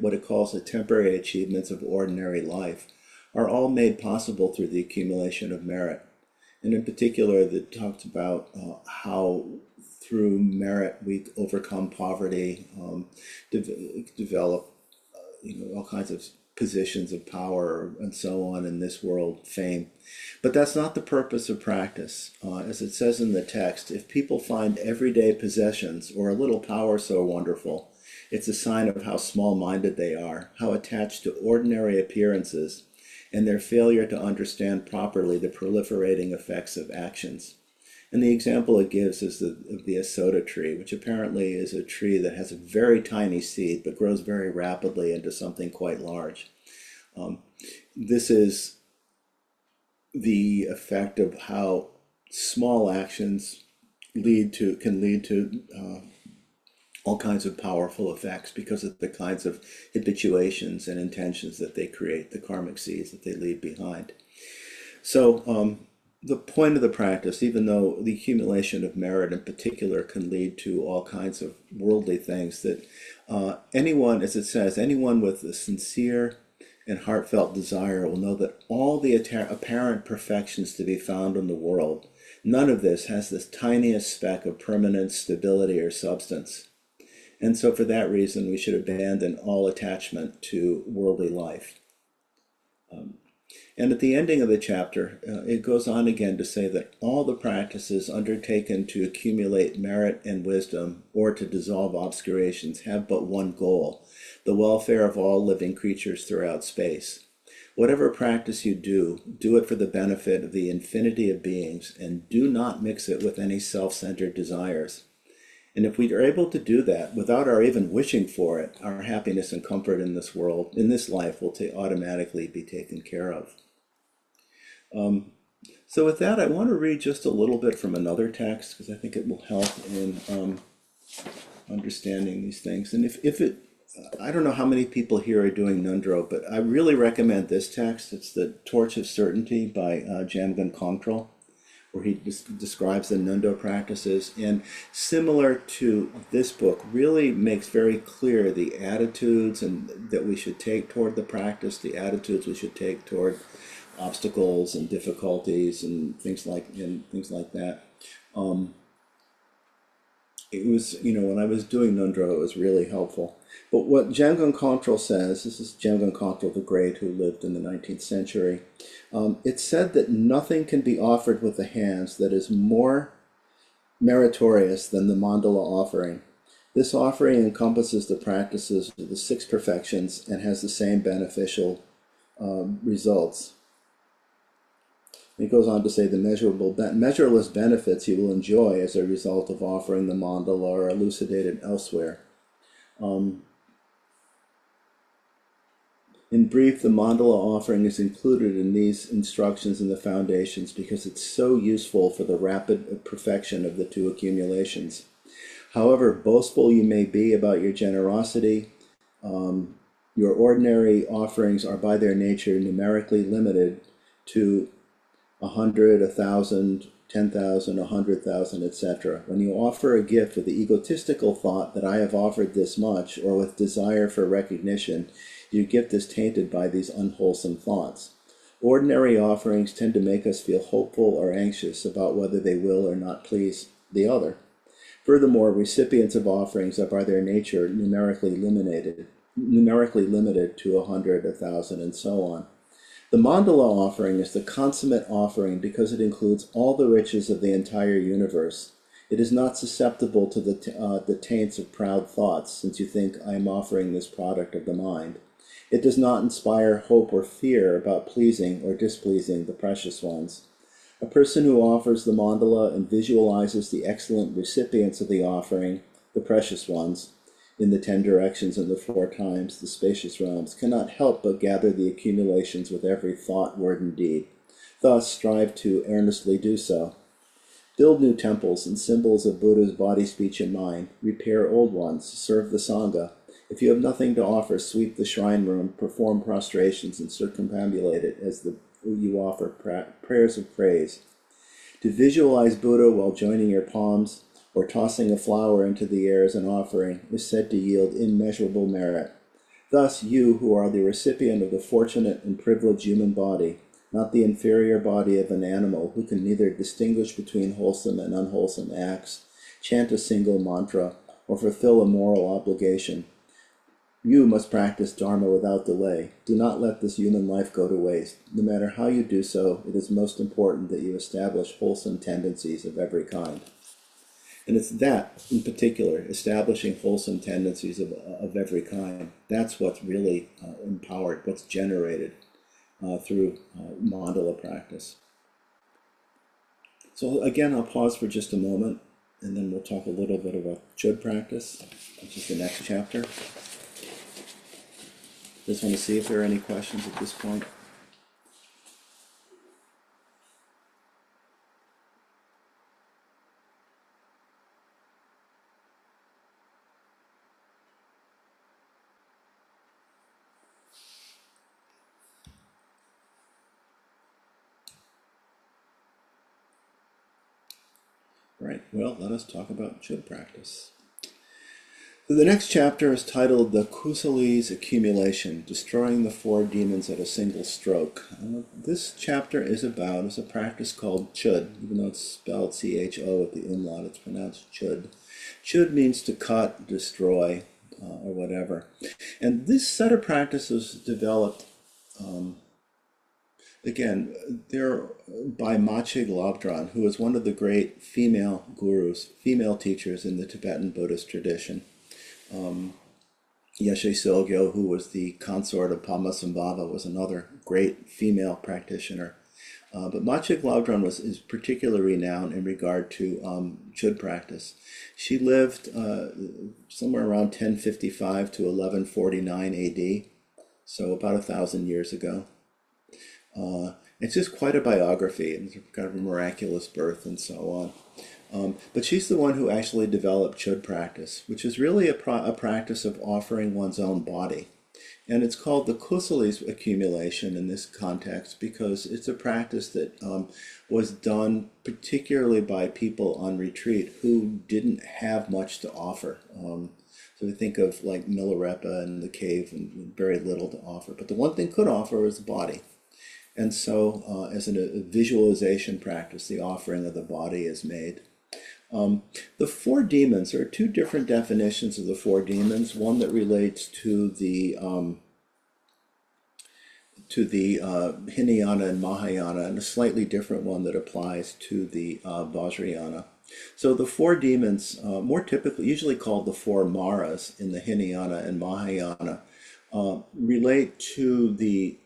what it calls the temporary achievements of ordinary life are all made possible through the accumulation of merit. And in particular, it talks about how through merit we overcome poverty, develop all kinds of positions of power and so on in this world, fame. But that's not the purpose of practice. As it says in the text, if people find everyday possessions or a little power so wonderful, it's a sign of how small-minded they are, how attached to ordinary appearances, and their failure to understand properly the proliferating effects of actions. And the example it gives is of the asota tree, which apparently is a tree that has a very tiny seed but grows very rapidly into something quite large. This is the effect of how small actions can lead to all kinds of powerful effects because of the kinds of habituations and intentions that they create, the karmic seeds that they leave behind. So the point of the practice, even though the accumulation of merit in particular can lead to all kinds of worldly things, that anyone, as it says, anyone with a sincere and heartfelt desire will know that all the apparent perfections to be found in the world, none of this has the tiniest speck of permanent stability or substance. And so for that reason, we should abandon all attachment to worldly life. And at the ending of the chapter, it goes on again to say that all the practices undertaken to accumulate merit and wisdom or to dissolve obscurations have but one goal: the welfare of all living creatures throughout space. Whatever practice you do, do it for the benefit of the infinity of beings, and do not mix it with any self-centered desires. And if we are able to do that without our even wishing for it, our happiness and comfort in this world, in this life, will automatically be taken care of. So with that, I want to read just a little bit from another text, because I think it will help in understanding these things. And if it I don't know how many people here are doing Nundro, but I really recommend this text. It's the Torch of Certainty by Jamgon Kongtrul, where he describes the Nundo practices, and similar to this book, really makes very clear the attitudes and that we should take toward the practice, the attitudes we should take toward obstacles and difficulties and things like that. Um, it was, when I was doing Nundro, it was really helpful. But what Jamgon Kongtrul says, this is Jamgon Kongtrul the Great, who lived in the 19th century, it said that nothing can be offered with the hands that is more meritorious than the Mandala offering. This offering encompasses the practices of the six perfections and has the same beneficial results. He goes on to say the measureless benefits you will enjoy as a result of offering the mandala are elucidated elsewhere. In brief, the mandala offering is included in these instructions in the foundations because it's so useful for the rapid perfection of the two accumulations. However boastful you may be about your generosity, your ordinary offerings are by their nature numerically limited to 100, 1,000, 10,000, 100,000, etc. When you offer a gift with the egotistical thought that I have offered this much, or with desire for recognition, your gift is tainted by these unwholesome thoughts. Ordinary offerings tend to make us feel hopeful or anxious about whether they will or not please the other. Furthermore, recipients of offerings are by their nature numerically limited to 100, 1,000, and so on. The mandala offering is the consummate offering because it includes all the riches of the entire universe. It is not susceptible to the taints of proud thoughts, since you think I am offering this product of the mind. It does not inspire hope or fear about pleasing or displeasing the precious ones. A person who offers the mandala and visualizes the excellent recipients of the offering, the precious ones, in the 10 directions and the 4 times, the spacious realms, cannot help but gather the accumulations with every thought, word, and deed. Thus, strive to earnestly do so. Build new temples and symbols of Buddha's body, speech, and mind. Repair old ones. Serve the Sangha. If you have nothing to offer, sweep the shrine room, perform prostrations, and circumambulate it as you offer prayers of praise. To visualize Buddha while joining your palms or tossing a flower into the air as an offering is said to yield immeasurable merit. Thus, you, who are the recipient of the fortunate and privileged human body, not the inferior body of an animal who can neither distinguish between wholesome and unwholesome acts, chant a single mantra, or fulfill a moral obligation. You must practice Dharma without delay. Do not let this human life go to waste. No matter how you do so, it is most important that you establish wholesome tendencies of every kind. And it's that, in particular, establishing wholesome tendencies of every kind. That's what's really empowered, what's generated through mandala practice. So again, I'll pause for just a moment, and then we'll talk a little bit about Chud practice, which is the next chapter. Just want to see if there are any questions at this point. Right, well, let us talk about Chud practice. So the next chapter is titled The Kusali's Accumulation, Destroying the 4 Demons at a Single Stroke. This chapter is a practice called Chud, even though it's spelled C-H-O at the umlaut, it's pronounced Chud. Chud means to cut, destroy, or whatever. And this set of practices developed again, they're by Mache Glabdran, who is one of the great female gurus, female teachers in the Tibetan Buddhist tradition. Yeshe Sogyo, who was the consort of Padmasambhava, was another great female practitioner. But Mache Glabdran is particularly renowned in regard to Chud practice. She lived somewhere around 1055 to 1149 AD, so about 1,000 years ago. It's just quite a biography. It's kind of a miraculous birth and so on. But she's the one who actually developed Chud practice, which is really a practice of offering one's own body. And it's called the Kusalis accumulation in this context because it's a practice that was done particularly by people on retreat who didn't have much to offer. So we think of like Milarepa and the cave and very little to offer. But the one thing could offer was the body. And so as a visualization practice, the offering of the body is made. The four demons, there are two different definitions of the four demons. One that relates to the Hinayana and Mahayana, and a slightly different one that applies to the Vajrayana. So the four demons, more typically, usually called the four Maras in the Hinayana and Mahayana, relate to the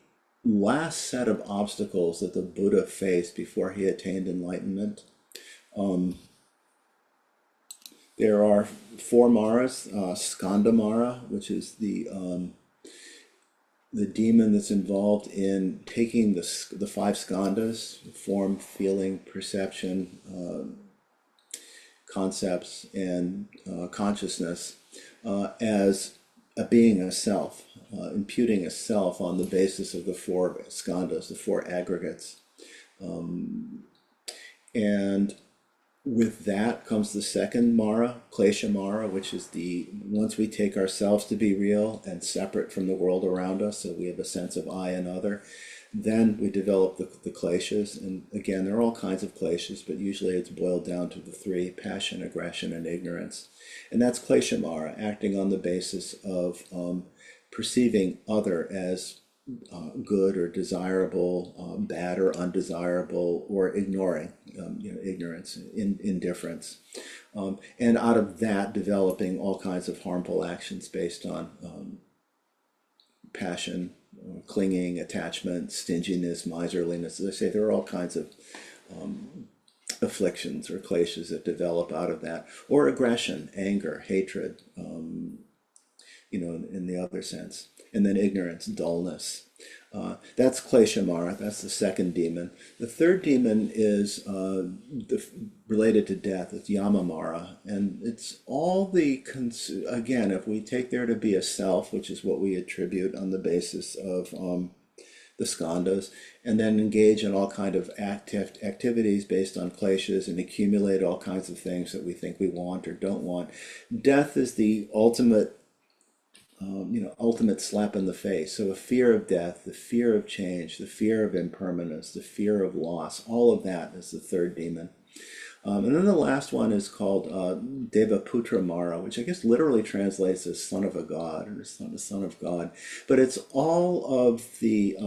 last set of obstacles that the Buddha faced before he attained enlightenment. There are four Maras, Skanda Mara, which is the demon that's involved in taking the five skandhas, form, feeling, perception, concepts, and consciousness, as a being a self, imputing a self on the basis of the four skandhas, the four aggregates. And with that comes the second Mara, Klesha Mara, which is once we take ourselves to be real and separate from the world around us, so we have a sense of I and other, then we develop the Kleshas. And again, there are all kinds of Kleshas, but usually it's boiled down to the three: passion, aggression, and ignorance. And that's Klesha Mara, acting on the basis of perceiving other as good or desirable, bad or undesirable, or ignoring, ignorance, indifference. And out of that, developing all kinds of harmful actions based on passion, clinging, attachment, stinginess, miserliness. As I say, there are all kinds of afflictions or kleshas that develop out of that, or aggression, anger, hatred, in the other sense. And then ignorance, dullness. That's Klesha Mara, that's the second demon. The third demon is related to death, it's Yama Mara. And it's all again, if we take there to be a self, which is what we attribute on the basis of the skandhas, and then engage in all kind of activities based on kleshas and accumulate all kinds of things that we think we want or don't want. Death is the ultimate ultimate slap in the face. So a fear of death, the fear of change, the fear of impermanence, the fear of loss, all of that is the third demon. And then the last one is called Devaputra Mara, which I guess literally translates as son of a god, or son of God. But it's all of the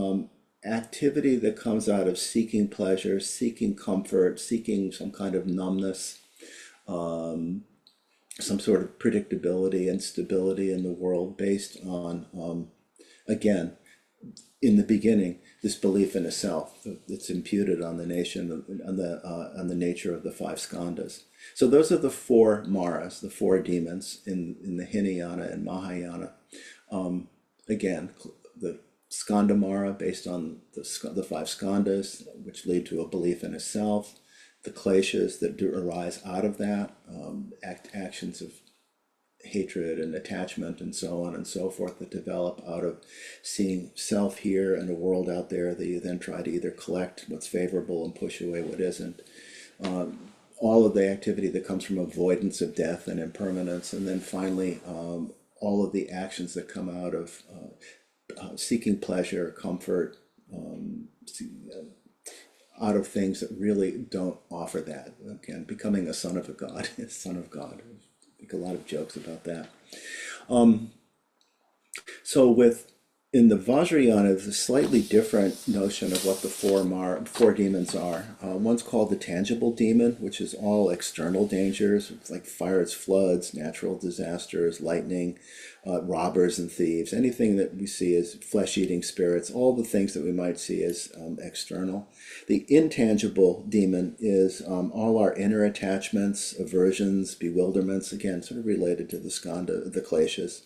activity that comes out of seeking pleasure, seeking comfort, seeking some kind of numbness, some sort of predictability and stability in the world based on, again, in the beginning, this belief in a self that's imputed on the nature of the five skandhas. So those are the four Maras, the four demons in the Hinayana and Mahayana. Again, the Skanda Mara based on the five skandhas, which lead to a belief in a self. The kleshas that do arise out of that, actions of hatred and attachment and so on and so forth that develop out of seeing self here and a world out there that you then try to either collect what's favorable and push away what isn't. All of the activity that comes from avoidance of death and impermanence, and then finally all of the actions that come out of seeking pleasure, comfort, out of things that really don't offer that. Again, becoming a son of a god, son of God. I make a lot of jokes about that. So in the Vajrayana, there's a slightly different notion of what the four demons are. One's called the tangible demon, which is all external dangers, like fires, floods, natural disasters, lightning, robbers and thieves, anything that we see as flesh-eating spirits, all the things that we might see as external. The intangible demon is all our inner attachments, aversions, bewilderments, again, sort of related to the skandha, the kleshas.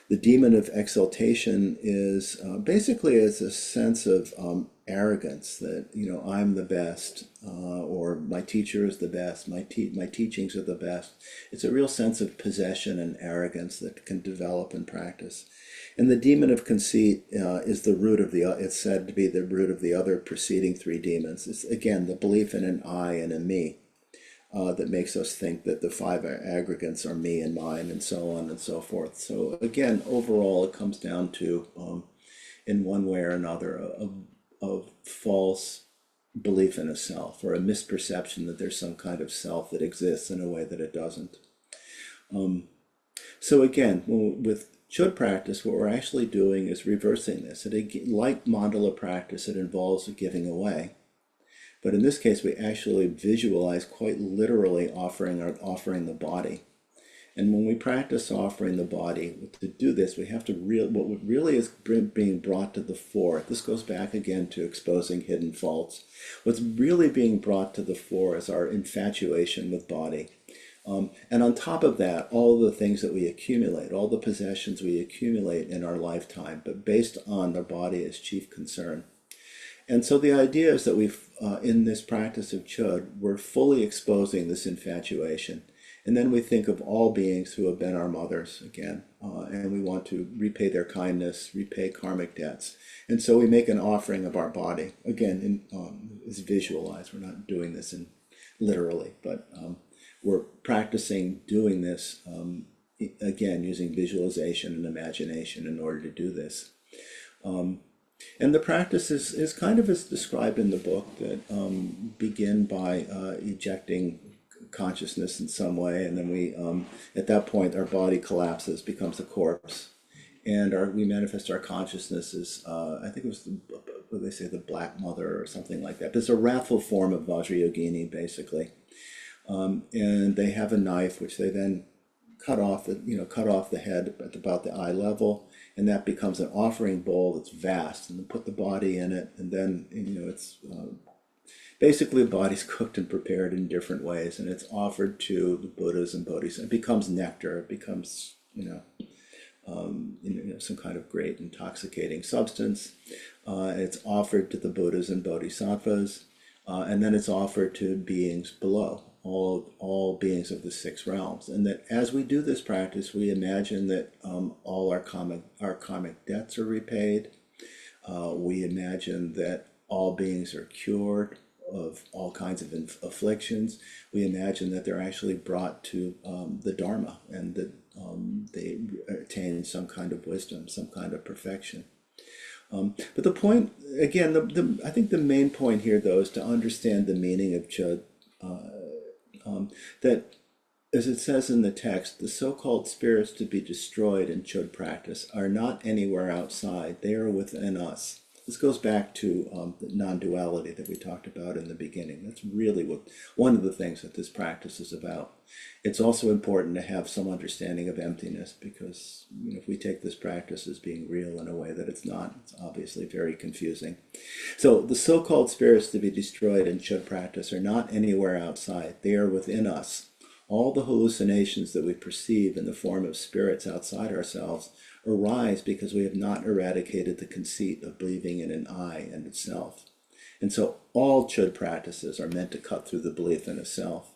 The demon of exaltation is basically it's a sense of arrogance that, I'm the best, or my teacher is the best, my teachings are the best. It's a real sense of possession and arrogance that can develop in practice. And the demon of conceit is the root of it's said to be the root of the other preceding three demons. It's again the belief in an I and a me that makes us think that the five aggregates are me and mine, and so on and so forth. So again, overall, it comes down to, in one way or another, of false belief in a self, or a misperception that there's some kind of self that exists in a way that it doesn't. So again, with Chud practice, what we're actually doing is reversing this. Like Mandala practice, it involves giving away. But in this case, we actually visualize quite literally offering the body. And when we practice offering the body, to do this, we have to what really is being brought to the fore. This goes back again to exposing hidden faults. What's really being brought to the fore is our infatuation with body. And on top of that, all the things that we accumulate, all the possessions we accumulate in our lifetime, but based on the body as chief concern. And so the idea is that in this practice of Chud, we're fully exposing this infatuation. And then we think of all beings who have been our mothers again, and we want to repay their kindness, repay karmic debts. And so we make an offering of our body. Again, it's visualized. We're not doing this literally, but we're practicing doing this, again, using visualization and imagination in order to do this. And the practice is kind of as described in the book, that begin by ejecting consciousness in some way, and then we at that point our body collapses, becomes a corpse, and we manifest our consciousness as I think it was what they say, the Black Mother or something like that. But it's a wrathful form of Vajrayogini basically, and they have a knife which they then cut off the head at about the eye level, and that becomes an offering bowl that's vast, and then put the body in it, and then it's basically the body's cooked and prepared in different ways, and it's offered to the Buddhas and Bodhisattvas. It becomes nectar. It becomes some kind of great intoxicating substance. It's offered to the Buddhas and Bodhisattvas, and then it's offered to beings below, all beings of the six realms. And that as we do this practice, we imagine that all our karmic debts are repaid. We imagine that all beings are cured of all kinds of afflictions. We imagine that they're actually brought to the Dharma, and that they attain some kind of wisdom, some kind of perfection. But the point, again, I think the main point here, though, is to understand the meaning of Chud. That, as it says in the text, the so-called spirits to be destroyed in Chud practice are not anywhere outside. They are within us. This goes back to the non-duality that we talked about in the beginning. That's really one of the things that this practice is about. It's also important to have some understanding of emptiness, because if we take this practice as being real in a way that it's not, it's obviously very confusing. So the so-called spirits to be destroyed in Chud practice are not anywhere outside. They are within us. All the hallucinations that we perceive in the form of spirits outside ourselves arise because we have not eradicated the conceit of believing in an I and itself. And so all Chud practices are meant to cut through the belief in a self.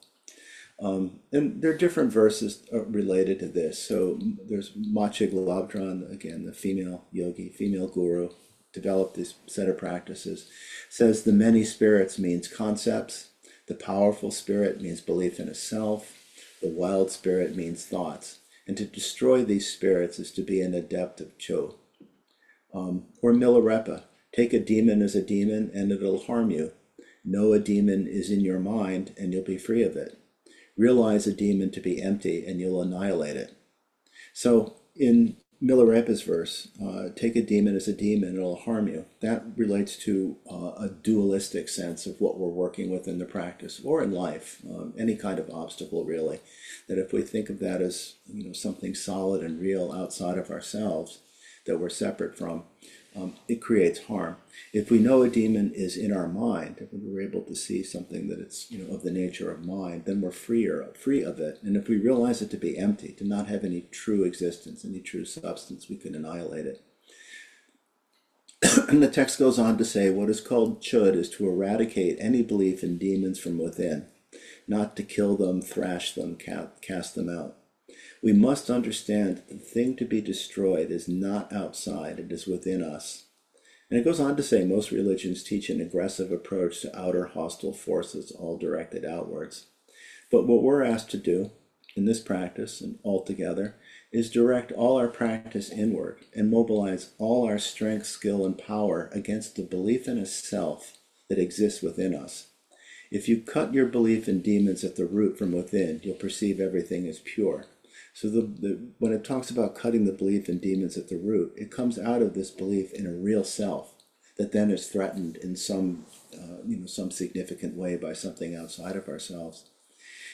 And there are different verses related to this. So there's Machig Labdran, again, the female yogi, female guru, developed this set of practices, says the many spirits means concepts, the powerful spirit means belief in a self, the wild spirit means thoughts. And to destroy these spirits is to be an adept of Cho. Or Milarepa, take a demon as a demon and it'll harm you. Know a demon is in your mind and you'll be free of it. Realize a demon to be empty and you'll annihilate it. So in Milarepa's verse, take a demon as a demon and it'll harm you. That relates to a dualistic sense of what we're working with in the practice or in life, any kind of obstacle really. That if we think of that as something solid and real outside of ourselves that we're separate from, it creates harm. If we know a demon is in our mind, if we're able to see something that it's of the nature of mind, then we're free of it. And if we realize it to be empty, to not have any true existence, any true substance, we can annihilate it. And the text goes on to say, what is called chud is to eradicate any belief in demons from within, not to kill them, thrash them, cast them out. We must understand that the thing to be destroyed is not outside, it is within us. And it goes on to say most religions teach an aggressive approach to outer hostile forces, all directed outwards. But what we're asked to do in this practice and altogether is direct all our practice inward and mobilize all our strength, skill, and power against the belief in a self that exists within us. If you cut your belief in demons at the root from within, you'll perceive everything as pure. So when it talks about cutting the belief in demons at the root, it comes out of this belief in a real self that then is threatened in some significant way by something outside of ourselves.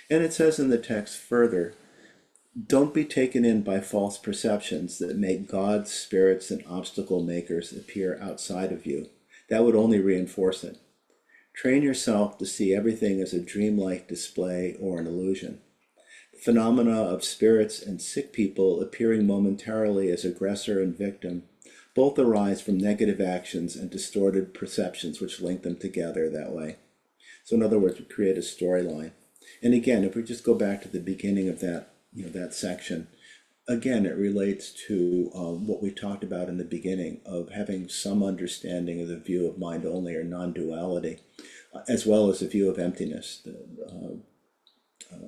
And it says in the text further, don't be taken in by false perceptions that make gods, spirits, and obstacle makers appear outside of you. That would only reinforce it. Train yourself to see everything as a dreamlike display or an illusion. Phenomena of spirits and sick people appearing momentarily as aggressor and victim both arise from negative actions and distorted perceptions which link them together that way. So in other words, we create a storyline. And again, if we just go back to the beginning of that section, again, it relates to what we talked about in the beginning of having some understanding of the view of mind only or non-duality, as well as a view of emptiness,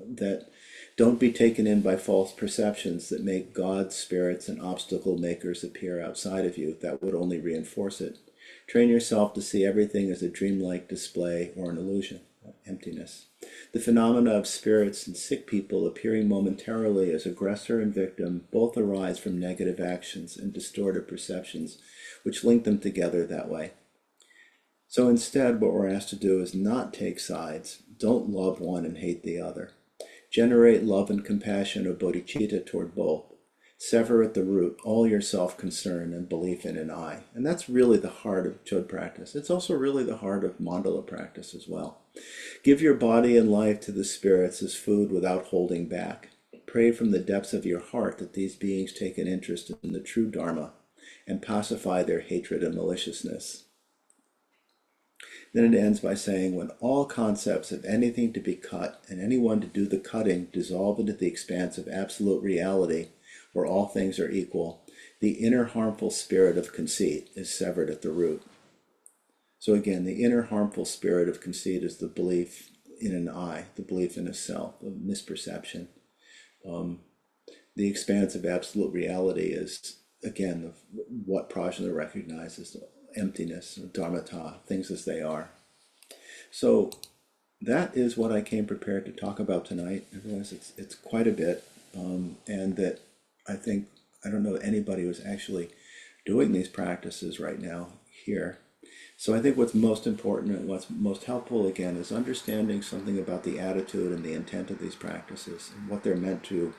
that don't be taken in by false perceptions that make gods, spirits, and obstacle makers appear outside of you. That would only reinforce it. Train yourself to see everything as a dreamlike display or an illusion, emptiness. The phenomena of spirits and sick people appearing momentarily as aggressor and victim both arise from negative actions and distorted perceptions, which link them together that way. So instead, what we're asked to do is not take sides. Don't love one and hate the other. Generate love and compassion of bodhicitta toward both. Sever at the root all your self-concern and belief in an I. And that's really the heart of Chod practice. It's also really the heart of Mandala practice as well. Give your body and life to the spirits as food without holding back. Pray from the depths of your heart that these beings take an interest in the true Dharma and pacify their hatred and maliciousness. Then it ends by saying, when all concepts of anything to be cut and anyone to do the cutting dissolve into the expanse of absolute reality, where all things are equal, the inner harmful spirit of conceit is severed at the root. So again, the inner harmful spirit of conceit is the belief in an I, the belief in a self, a misperception. The expanse of absolute reality is, again, what Prajna recognizes, emptiness, dharmata, things as they are. So that is what I came prepared to talk about tonight. I realize it's quite a bit, and that I don't know anybody who's actually doing these practices right now here. So I think what's most important and what's most helpful, again, is understanding something about the attitude and the intent of these practices and what they're meant to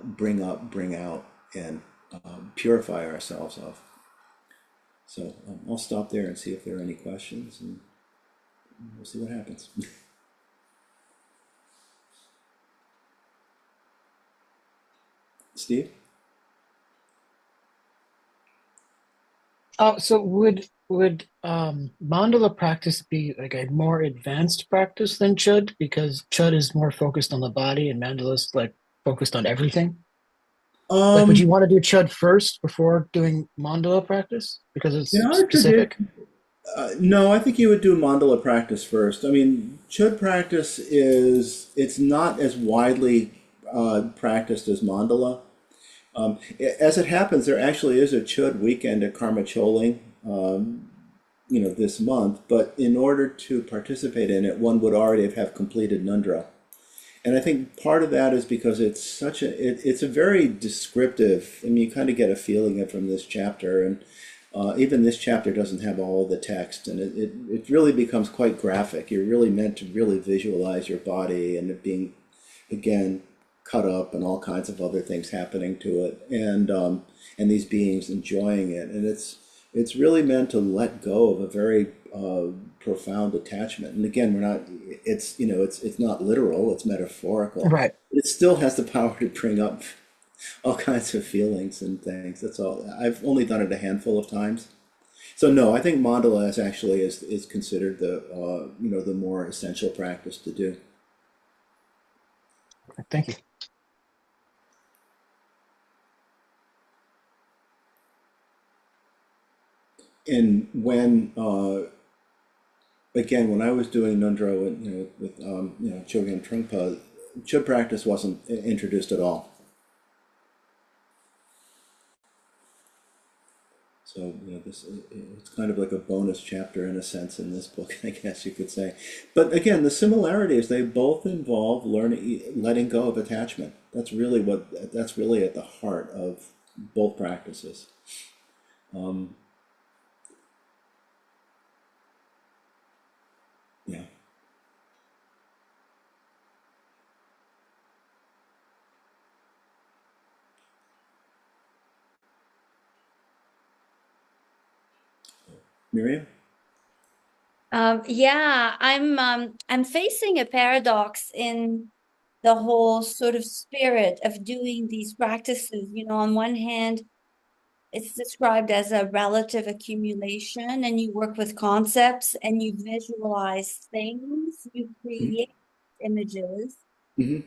bring up, bring out, and purify ourselves of. So I'll stop there and see if there are any questions, and we'll see what happens. Steve? So would mandala practice be like a more advanced practice than chud, because chud is more focused on the body and mandala is like focused on everything? Like, would you want to do chud first before doing mandala practice because In it's our specific? tradition, no, I think you would do mandala practice first. I mean, chud practice it's not as widely practiced as mandala. As it happens, there actually is a chud weekend at Karma Choling, this month. But in order to participate in it, one would already have completed Nundra. And I think part of that is because it's a very descriptive. I mean, you kind of get a feeling of from this chapter, and even this chapter doesn't have all of the text, and it really becomes quite graphic. You're really meant to really visualize your body and it being, again, cut up and all kinds of other things happening to it, and these beings enjoying it, and it's really meant to let go of a very profound attachment. And again, it's not literal; it's metaphorical. Right. It still has the power to bring up all kinds of feelings and things. That's all. I've only done it a handful of times, So no, I think mandala is actually is considered the the more essential practice to do. Thank you. And when again, when I was doing Nundro and with Chogyam Trungpa, Chud practice wasn't introduced at all. So this it's kind of like a bonus chapter in a sense in this book, I guess you could say. But again, the similarity is they both involve learning, letting go of attachment. That's really at the heart of both practices. Um, yeah. Miriam? Yeah, I'm facing a paradox in the whole sort of spirit of doing these practices. On one hand, it's described as a relative accumulation, and you work with concepts and you visualize things, you Mm-hmm. create images, Mm-hmm.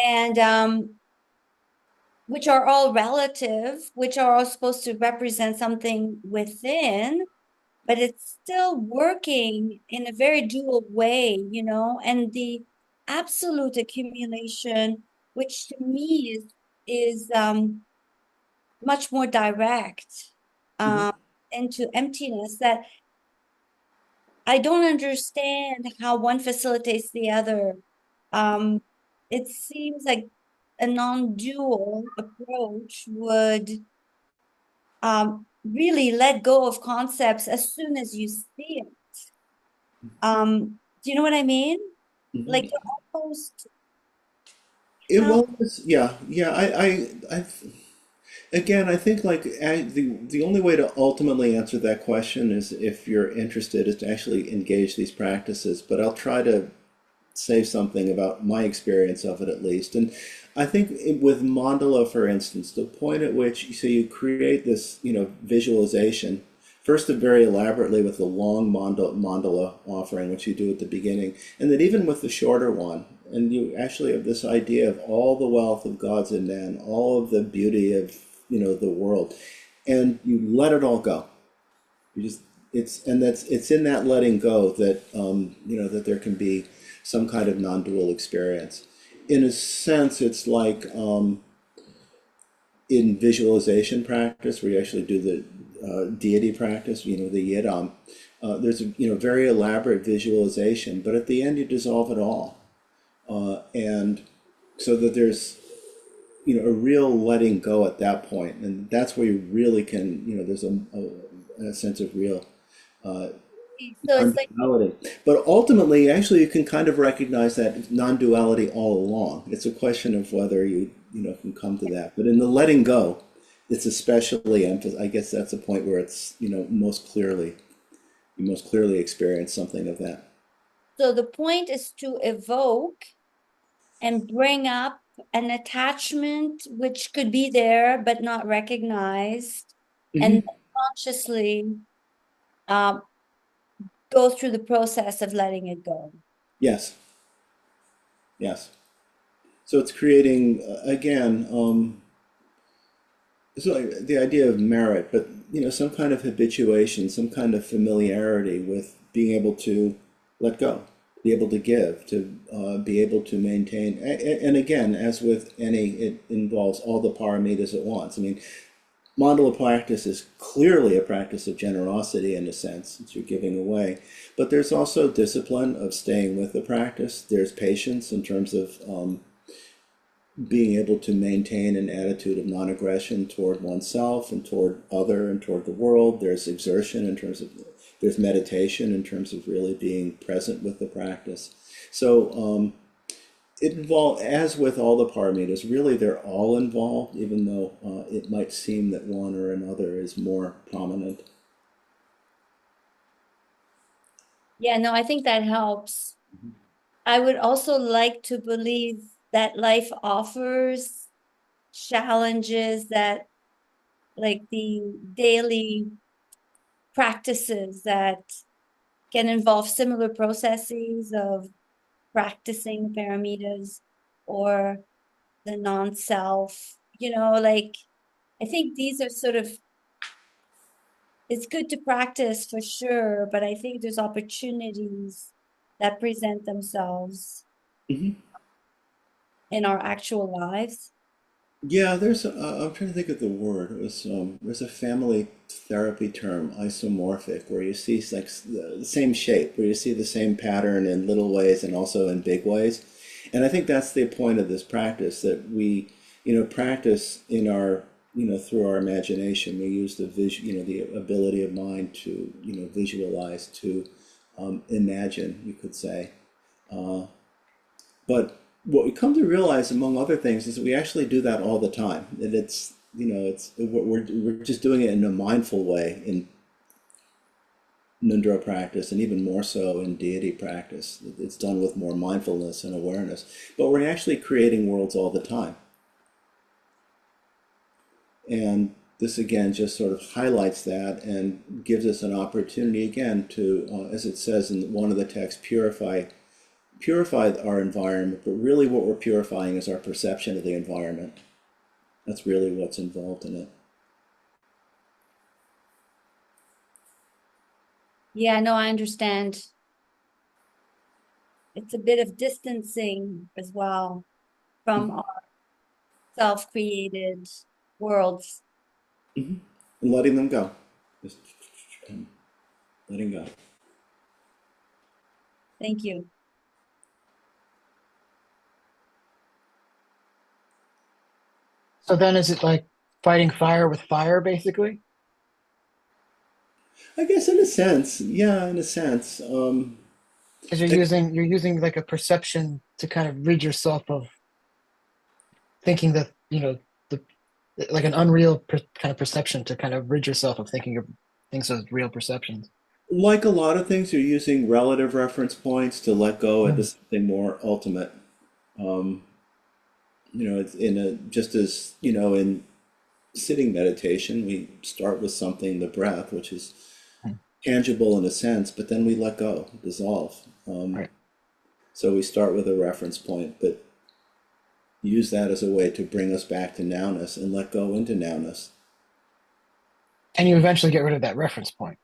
and which are all relative, which are all supposed to represent something within, but it's still working in a very dual way, and the absolute accumulation, which to me is much more direct Mm-hmm. um, into emptiness, that I don't understand how one facilitates the other. Um, it seems like a non-dual approach would really let go of concepts as soon as you see it. Do you know what I mean? Like Mm-hmm. you're almost It how was, yeah, yeah. Again, I think like the only way to ultimately answer that question is if you're interested is to actually engage these practices. But I'll try to say something about my experience of it at least. And I think with mandala, for instance, the point at which you create this visualization. First, very elaborately with the long mandala offering, which you do at the beginning, and then even with the shorter one, and you actually have this idea of all the wealth of God's in man, all of the beauty of the world, and you let it all go. You just it's in that letting go that that there can be some kind of non-dual experience. In a sense, it's like in visualization practice, where you actually do the deity practice, the yidam. There's a very elaborate visualization, but at the end you dissolve it all, and so that there's a real letting go at that point, and that's where you really can there's a sense of real so it's like non-duality. But ultimately, actually, you can kind of recognize that non-duality all along. It's a question of whether you can come to that. But in the letting go, it's especially I guess that's a point where it's you most clearly experience something of that. so the point is to evoke and bring up an attachment which could be there but not recognized, and Hmm. consciously um, go through the process of letting it go. Yes, yes. So it's creating again. So the idea of merit, but some kind of habituation, some kind of familiarity with being able to let go, be able to give, to be able to maintain. And again, as with any, it involves all the paramitas at once. I mean, mandala practice is clearly a practice of generosity in a sense, since you're giving away. But there's also discipline of staying with the practice. There's patience in terms of being able to maintain an attitude of non-aggression toward oneself and toward other and toward the world. There's exertion in terms of, there's meditation in terms of really being present with the practice. So it involves, as with all the paramitas, really they're all involved, even though it might seem that one or another is more prominent. Yeah, no, I think that helps. I would also like to believe that life offers challenges that, like the daily practices that can involve similar processes of practicing the paramitas or the non-self, like I think these are sort of, it's good to practice for sure, but I think there's opportunities that present themselves Hmm. in our actual lives. Yeah, I'm trying to think of the word. There's a family therapy term, isomorphic, where you see like the same shape, where you see the same pattern in little ways and also in big ways. And I think that's the point of this practice, that we, practice in our, through our imagination. We use the ability of mind to, visualize, to imagine, you could say. But what we come to realize, among other things, is that we actually do that all the time. That we're just doing it in a mindful way in Nundra practice, and even more so in deity practice. It's done with more mindfulness and awareness. But we're actually creating worlds all the time. And this again just sort of highlights that and gives us an opportunity again to, as it says in one of the texts, purify our environment, but really what we're purifying is our perception of the environment. That's really what's involved in it. Yeah, no, I understand. It's a bit of distancing as well from our self-created worlds. Hmm. And letting them go. Just letting go. Thank you. So then is it like fighting fire with fire, basically? I guess in a sense, yeah, in a sense. Because you're using like a perception to kind of rid yourself of thinking that, the like an unreal kind of perception to kind of rid yourself of thinking of things as real perceptions. Like a lot of things, you're using relative reference points to let go into Mm. something more ultimate. Um, it's just as, in sitting meditation, we start with something, the breath, which is Mm. tangible in a sense, but then we let go, dissolve. Right. So we start with a reference point, but use that as a way to bring us back to nowness and let go into nowness. And you eventually get rid of that reference point.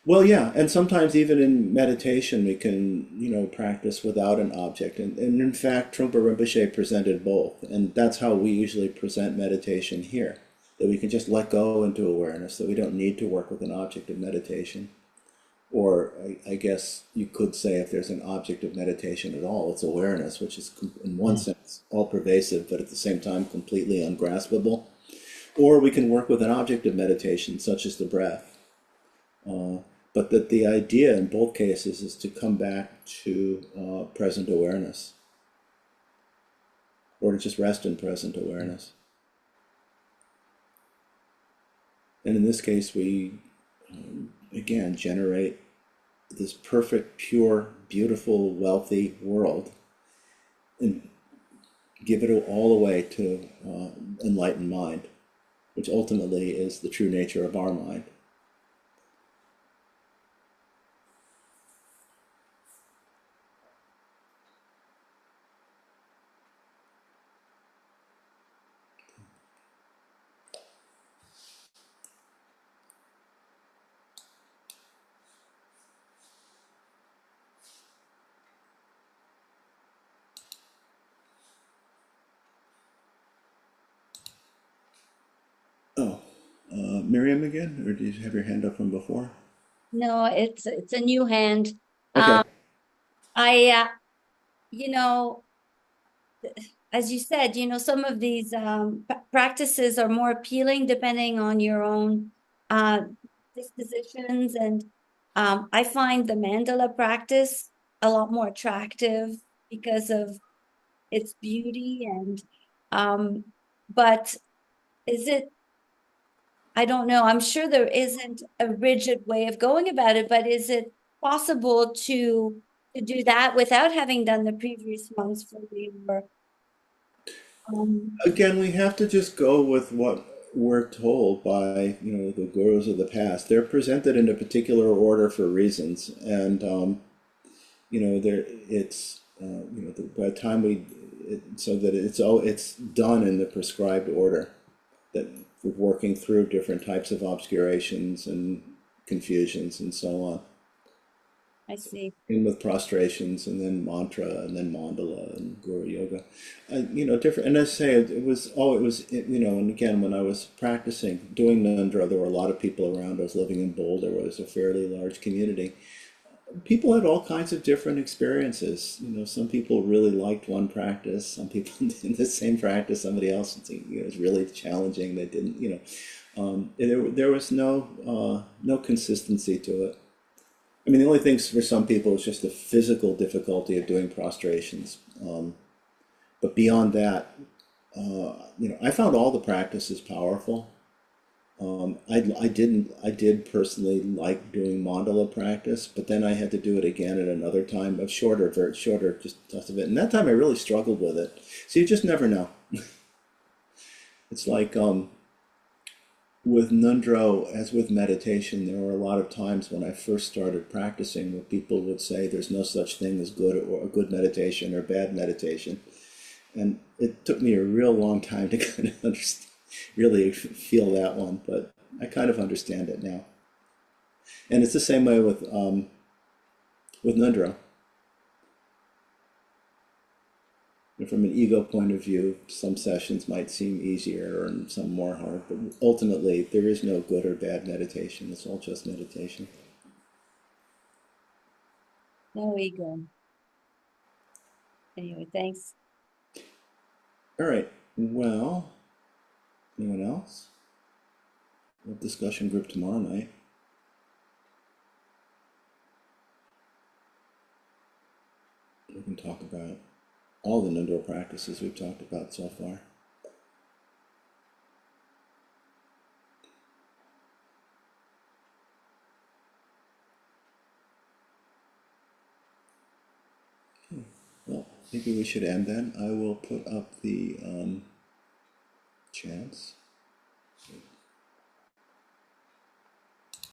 Well, yeah, and sometimes even in meditation, we can, practice without an object. And in fact, Trungpa Rinpoche presented both. And that's how we usually present meditation here, that we can just let go into awareness, that we don't need to work with an object of meditation. Or I guess you could say, if there's an object of meditation at all, it's awareness, which is in one Mm. sense all pervasive, but at the same time completely ungraspable. Or we can work with an object of meditation, such as the breath. But that the idea in both cases is to come back to present awareness, or to just rest in present awareness. And in this case, we again generate this perfect, pure, beautiful, wealthy world, and give it all away to enlightened mind, which ultimately is the true nature of our mind. Oh, Miriam again, or did you have your hand up from before? No, it's a new hand. Okay. I you know, as you said, some of these practices are more appealing depending on your own uh, dispositions. And I find the mandala practice a lot more attractive because of its beauty. And but is it, I don't know, I'm sure there isn't a rigid way of going about it, but is it possible to do that without having done the previous ones fully? Or um, Again, we have to just go with what we're told by, the gurus of the past, they're presented in a particular order for reasons, and there it's by the time so that it's done in the prescribed order, that we're working through different types of obscurations and confusions and so on. I see. In with prostrations, and then mantra, and then mandala, and guru yoga, different. And I say and again, when I was practicing doing Nandra, there were a lot of people around. I was living in Boulder, where there's a fairly large community. People had all kinds of different experiences. Some people really liked one practice. Some people in the same practice, somebody else, it was really challenging. They didn't, there was no consistency to it. I mean, the only thing for some people is just the physical difficulty of doing prostrations. But beyond that, I found all the practices powerful. I did personally like doing mandala practice, but then I had to do it again at another time of very shorter, just test of it. And that time I really struggled with it. So you just never know. It's like, with Nundro, as with meditation, there were a lot of times when I first started practicing where people would say there's no such thing as good or a good meditation or bad meditation. And it took me a real long time to kind of really feel that one, but I kind of understand it now. And it's the same way with Nundro. From an ego point of view, some sessions might seem easier and some more hard, but ultimately there is no good or bad meditation. It's all just meditation. No ego. Anyway, thanks. All right. Well, anyone else? We have discussion group tomorrow night. We can talk about all the Nundro practices we've talked about so far. Well, maybe we should end then. I will put up the chants.